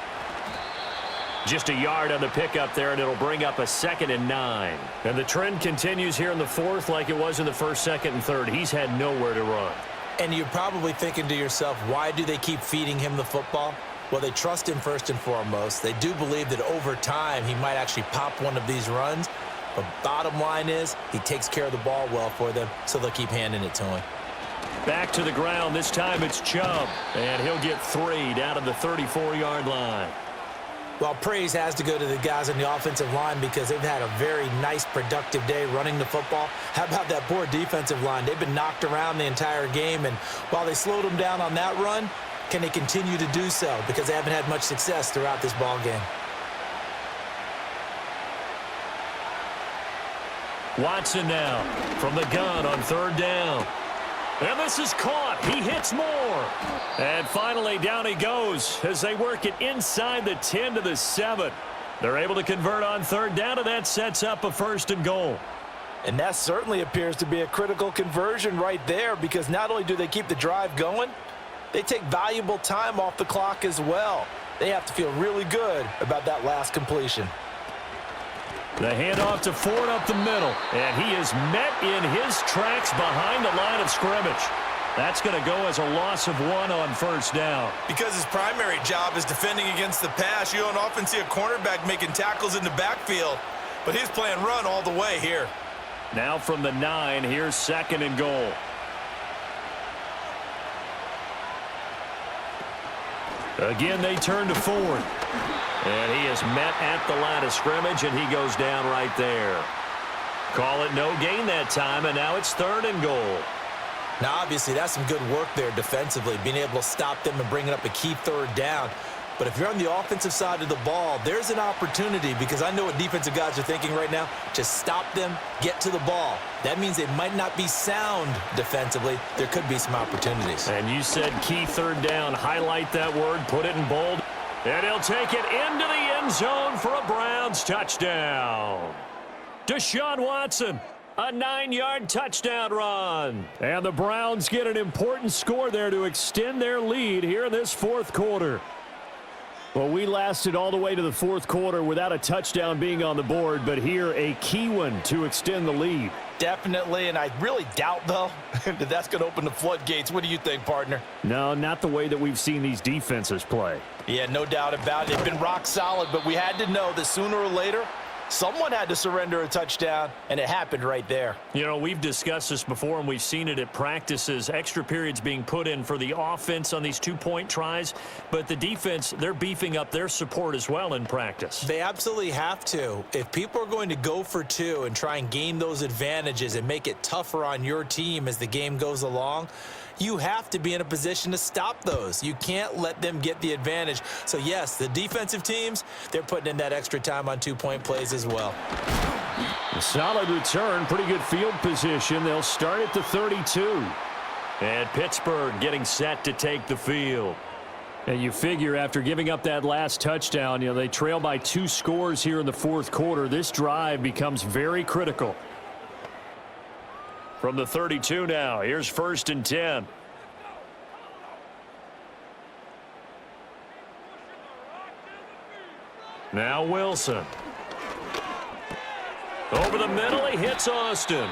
Just a yard on the pickup there, and it'll bring up a 2nd and 9. And the trend continues here in the 4th like it was in the 1st, 2nd, and 3rd. He's had nowhere to run. And you're probably thinking to yourself, why do they keep feeding him the football? Well, they trust him first and foremost. They do believe that over time he might actually pop one of these runs. But bottom line is he takes care of the ball well for them, so they'll keep handing it to him. Back to the ground. This time it's Chubb. And he'll get 3 down to the 34-yard line. Well, praise has to go to the guys on the offensive line because they've had a very nice, productive day running the football. How about that poor defensive line? They've been knocked around the entire game, and while they slowed them down on that run, can they continue to do so? Because they haven't had much success throughout this ball game. Watson now from the gun on 3rd down. And this is caught. He hits Moore. And finally, down he goes as they work it inside the 10 to the 7. They're able to convert on 3rd down, and that sets up a 1st and goal. And that certainly appears to be a critical conversion right there because not only do they keep the drive going, they take valuable time off the clock as well. They have to feel really good about that last completion. The handoff to Ford up the middle, and he is met in his tracks behind the line of scrimmage. That's going to go as a loss of 1 on first down. Because his primary job is defending against the pass, you don't often see a cornerback making tackles in the backfield. But he's playing run all the way here. Now from the 9, here's 2nd and goal. Again, they turn to Ford. And he is met at the line of scrimmage, and he goes down right there. Call it no gain that time, and now it's 3rd and goal. Now, obviously, that's some good work there defensively, being able to stop them and bringing up a key 3rd down. But if you're on the offensive side of the ball, there's an opportunity, because I know what defensive guys are thinking right now. Just stop them, get to the ball. That means they might not be sound defensively. There could be some opportunities. And you said key 3rd down. Highlight that word, put it in bold. And he'll take it into the end zone for a Browns touchdown. Deshaun Watson, a 9-yard touchdown run. And the Browns get an important score there to extend their lead here in this 4th quarter. Well, we lasted all the way to the 4th quarter without a touchdown being on the board, but here a key one to extend the lead. Definitely, and I really doubt, though, that that's going to open the floodgates. What do you think, partner? No, not the way that we've seen these defenses play. Yeah, no doubt about it. They've been rock solid, but we had to know that sooner or later, someone had to surrender a touchdown, and it happened right there. You know, we've discussed this before, and we've seen it at practices, extra periods being put in for the offense on these 2-point tries, but the defense, they're beefing up their support as well in practice. They absolutely have to. If people are going to go for 2 and try and gain those advantages and make it tougher on your team as the game goes along, you have to be in a position to stop those. You can't let them get the advantage. So, yes, the defensive teams, they're putting in that extra time on 2-point plays as well. A solid return, pretty good field position. They'll start at the 32. And Pittsburgh getting set to take the field. And you figure after giving up that last touchdown, you know, they trail by 2 scores here in the 4th quarter. This drive becomes very critical. From the 32 now, here's 1st and 10. Now Wilson. Over the middle, he hits Austin.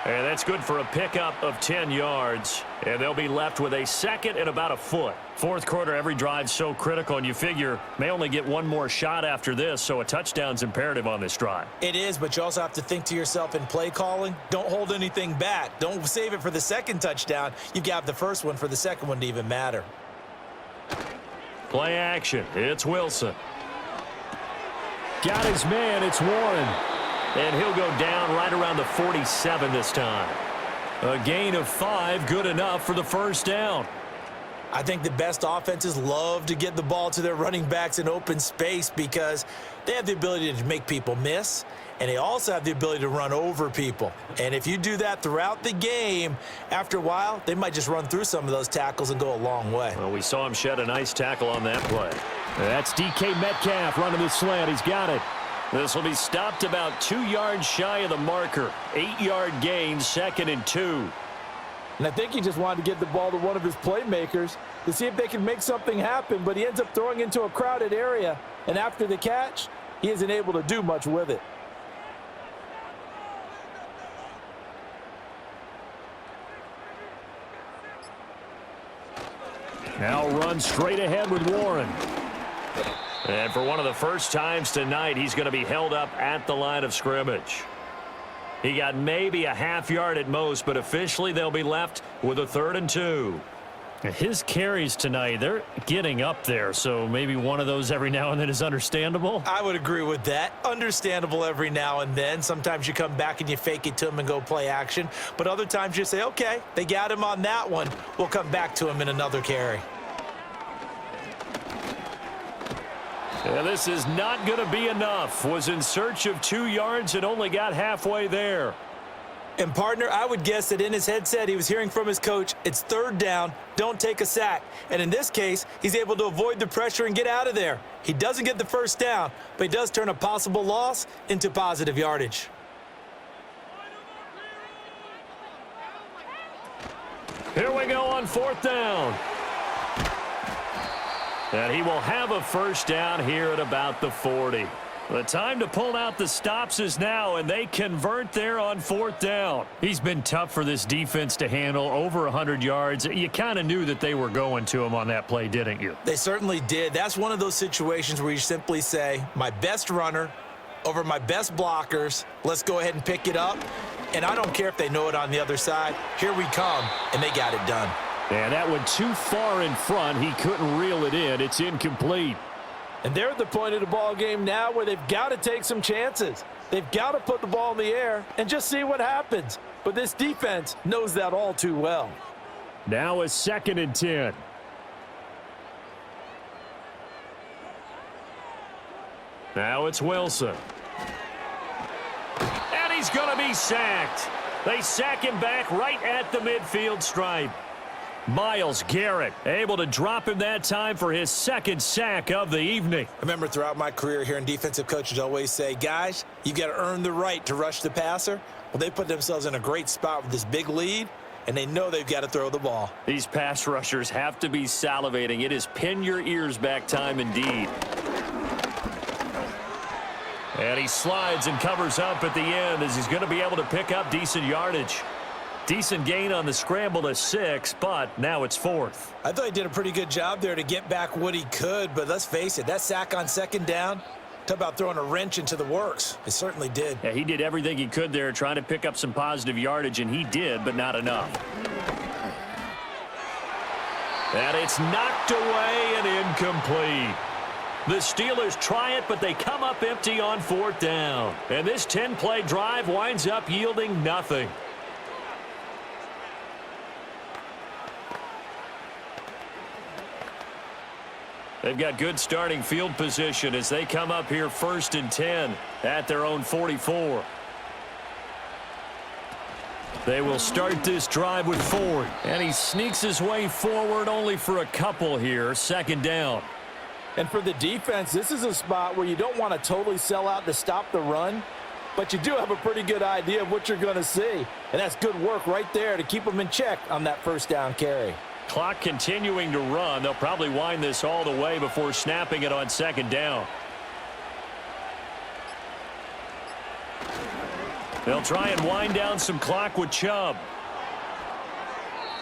And that's good for a pickup of 10 yards. And they'll be left with a 2nd and about a foot. 4th quarter, every drive's so critical, and you figure may only get one more shot after this, so a touchdown's imperative on this drive. It is, but you also have to think to yourself in play calling, don't hold anything back. Don't save it for the 2nd touchdown. You've got the 1st one for the 2nd one to even matter. Play action. It's Wilson. Got his man. It's Warren. And he'll go down right around the 47 this time. A gain of 5, good enough for the 1st down. I think the best offenses love to get the ball to their running backs in open space because they have the ability to make people miss, and they also have the ability to run over people. And if you do that throughout the game, after a while, they might just run through some of those tackles and go a long way. Well, we saw him shed a nice tackle on that play. That's DK Metcalf running the slant. He's got it. This will be stopped about 2 yards shy of the marker. 8-yard gain, 2nd and 2. And I think he just wanted to get the ball to one of his playmakers to see if they can make something happen, but he ends up throwing into a crowded area. And after the catch, he isn't able to do much with it. Now run straight ahead with Warren. And for one of the first times tonight, he's going to be held up at the line of scrimmage. He got maybe a half yard at most, but officially they'll be left with a 3rd and 2. His carries tonight, they're getting up there, so maybe one of those every now and then is understandable. I would agree with that. Understandable every now and then. Sometimes you come back and you fake it to him and go play action. But other times you say, okay, they got him on that one. We'll come back to him in another carry. Yeah, this is not going to be enough. Was in search of 2 yards and only got halfway there. And, partner, I would guess that in his headset he was hearing from his coach, it's 3rd down, don't take a sack. And in this case, he's able to avoid the pressure and get out of there. He doesn't get the 1st down, but he does turn a possible loss into positive yardage. Here we go on 4th down. And he will have a 1st down here at about the 40. The time to pull out the stops is now, and they convert there on 4th down. He's been tough for this defense to handle, over 100 yards. You kind of knew that they were going to him on that play, didn't you? They certainly did. That's one of those situations where you simply say, my best runner over my best blockers, let's go ahead and pick it up. And I don't care if they know it on the other side. Here we come, and they got it done. And that went too far in front. He couldn't reel it in. It's incomplete. And they're at the point of the ball game now where they've got to take some chances. They've got to put the ball in the air and just see what happens. But this defense knows that all too well. Now a 2nd and 10. Now it's Wilson. And he's going to be sacked. They sack him back right at the midfield stripe. Myles Garrett able to drop him that time for his 2nd sack of the evening. I remember throughout my career hearing defensive coaches always say, guys, you got to earn the right to rush the passer. Well, they put themselves in a great spot with this big lead, and they know they've got to throw the ball. These pass rushers have to be salivating. It is pin your ears back time indeed. And he slides and covers up at the end as he's going to be able to pick up decent yardage. Decent gain on the scramble to 6, but now it's 4th. I thought he did a pretty good job there to get back what he could, but let's face it, that sack on 2nd down, talk about throwing a wrench into the works. It certainly did. Yeah, he did everything he could there trying to pick up some positive yardage, and he did, but not enough. And it's knocked away and incomplete. The Steelers try it, but they come up empty on 4th down. And this 10-play drive winds up yielding nothing. They've got good starting field position as they come up here 1st and 10 at their own 44. They will start this drive with Ford. And he sneaks his way forward only for a couple here. 2nd down. And for the defense, this is a spot where you don't want to totally sell out to stop the run, but you do have a pretty good idea of what you're going to see. And that's good work right there to keep them in check on that 1st down carry. Clock continuing to run. They'll probably wind this all the way before snapping it on 2nd down. They'll try and wind down some clock with Chubb.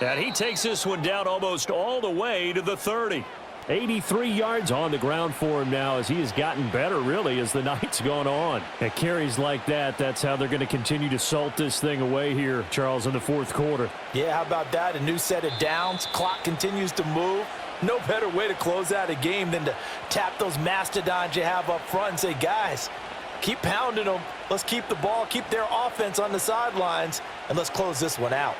And he takes this one down almost all the way to the 30. 83 yards on the ground for him now as he has gotten better, really, as the night's gone on. At carries like that, that's how they're going to continue to salt this thing away here, Charles, in the 4th quarter. Yeah, how about that? A new set of downs. Clock continues to move. No better way to close out a game than to tap those mastodons you have up front and say, guys, keep pounding them. Let's keep the ball, keep their offense on the sidelines, and let's close this one out.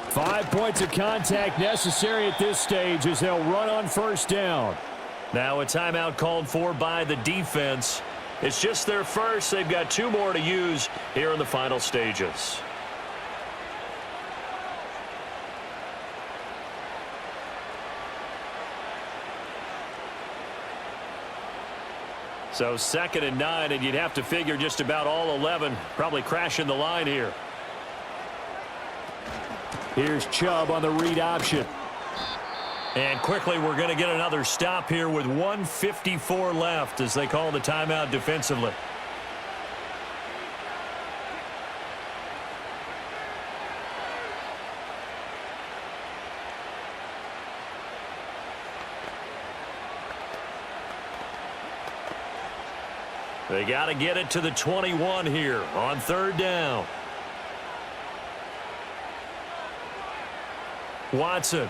Five points of contact necessary at this stage as they'll run on 1st down. Now a timeout called for by the defense. It's just their first. They've got 2 more to use here in the final stages. So 2nd and 9, and you'd have to figure just about all 11 probably crashing the line here. Here's Chubb on the read option. And quickly we're going to get another stop here with 1:54 left as they call the timeout defensively. They got to get it to the 21 here on 3rd down. Watson.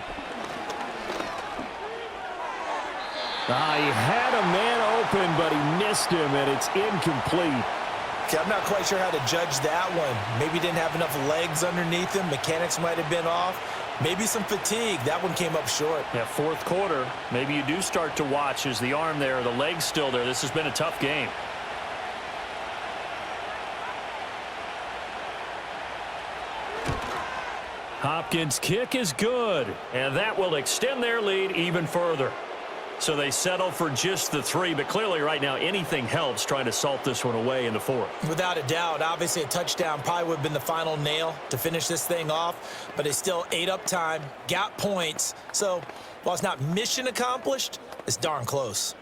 He had a man open, but he missed him, and it's incomplete. Okay, I'm not quite sure how to judge that one. Maybe he didn't have enough legs underneath him. Mechanics might have been off. Maybe some fatigue. That one came up short. Yeah, 4th quarter. Maybe you do start to watch. Is the arm there, the leg's still there? This has been a tough game. Hopkins' kick is good, and that will extend their lead even further. So they settle for just the 3, but clearly right now anything helps trying to salt this one away in the 4th. Without a doubt, obviously a touchdown probably would have been the final nail to finish this thing off, but they still ate up time, got points. So while it's not mission accomplished, it's darn close.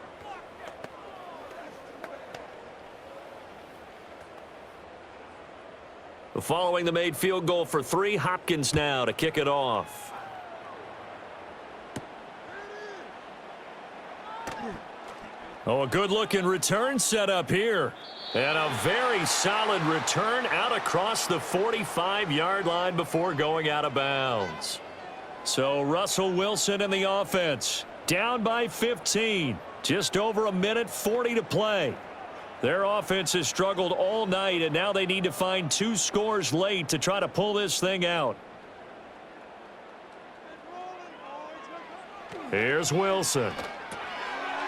Following the made field goal for 3, Hopkins now to kick it off. Oh, a good-looking return set up here. And a very solid return out across the 45-yard line before going out of bounds. So Russell Wilson in the offense, down by 15. Just over a minute 40 to play. Their offense has struggled all night, and now they need to find 2 scores late to try to pull this thing out. Here's Wilson.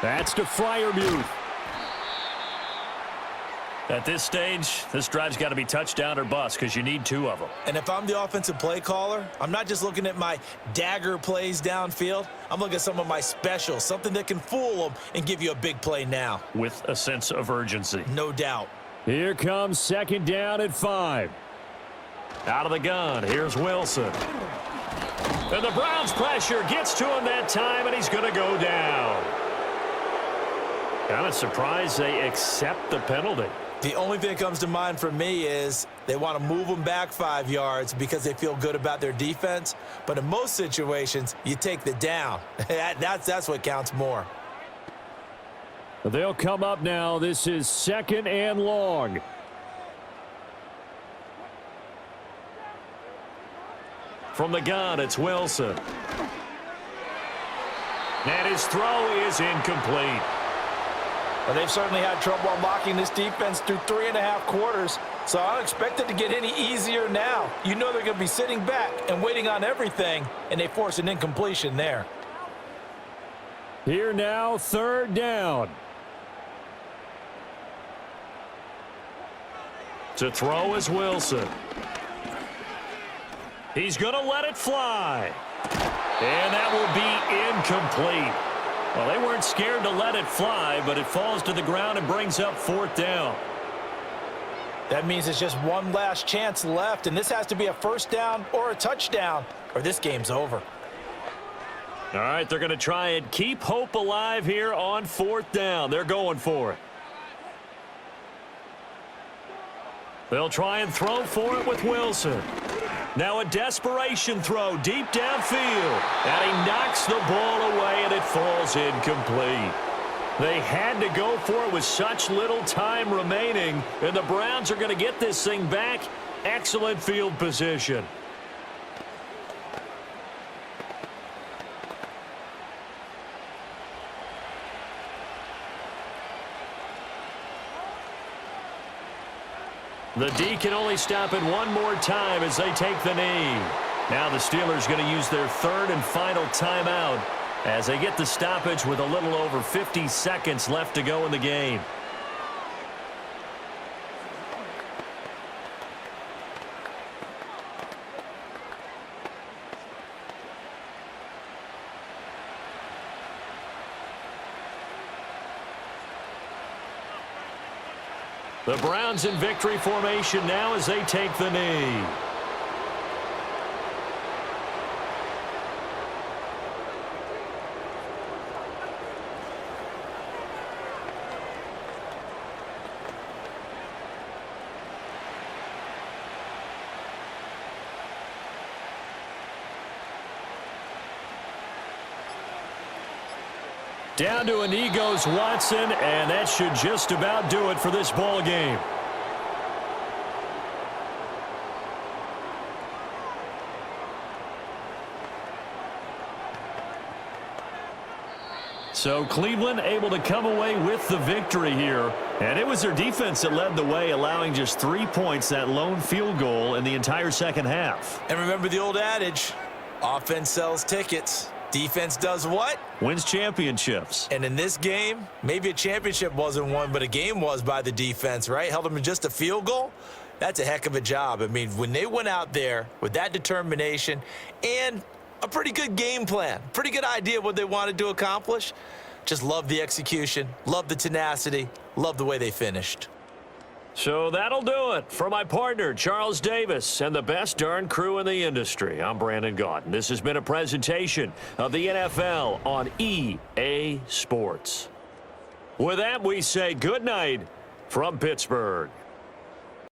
That's to Freiermuth. At this stage, this drive's got to be touchdown or bust because you need 2 of them. And if I'm the offensive play caller, I'm not just looking at my dagger plays downfield. I'm looking at some of my specials, something that can fool them and give you a big play now. With a sense of urgency. No doubt. Here comes 2nd down at 5. Out of the gun, here's Wilson. And the Browns pressure gets to him that time, and he's going to go down. Kind of surprised they accept the penalty. The only thing that comes to mind for me is they want to move them back 5 yards because they feel good about their defense. But in most situations, you take the down. That's what counts more. They'll come up now. This is 2nd and long. From the gun, it's Wilson. And his throw is incomplete. Well, they've certainly had trouble unlocking this defense through 3.5 quarters, so I don't expect it to get any easier now. You know they're going to be sitting back and waiting on everything, and they force an incompletion there. Here now, 3rd down. To throw is Wilson. He's going to let it fly. And that will be incomplete. Well, they weren't scared to let it fly, but it falls to the ground and brings up 4th down. That means it's just one last chance left, and this has to be a 1st down or a touchdown, or this game's over. All right, they're going to try and keep hope alive here on 4th down. They're going for it. They'll try and throw for it with Wilson. Now a desperation throw deep downfield. And he knocks the ball away, and it falls incomplete. They had to go for it with such little time remaining, and the Browns are going to get this thing back. Excellent field position. The D can only stop it one more time as they take the knee. Now the Steelers going to use their 3rd and final timeout as they get the stoppage with a little over 50 seconds left to go in the game. The Browns in victory formation now as they take the knee. Down to a knee goes Watson, and that should just about do it for this ball game. So Cleveland able to come away with the victory here. And it was their defense that led the way, allowing just 3 points, that lone field goal in the entire second half. And remember the old adage, offense sells tickets. Defense does what? Wins championships. And in this game, maybe a championship wasn't won, but a game was by the defense, right? Held them to just a field goal. That's a heck of a job. I mean, when they went out there with that determination and a pretty good game plan, pretty good idea what they wanted to accomplish, Just love the execution, love the tenacity, love the way they finished. So that'll do it. For my partner, Charles Davis, and the best darn crew in the industry, I'm Brandon Gaudin. This has been a presentation of the NFL on EA Sports. With that, we say good night from Pittsburgh.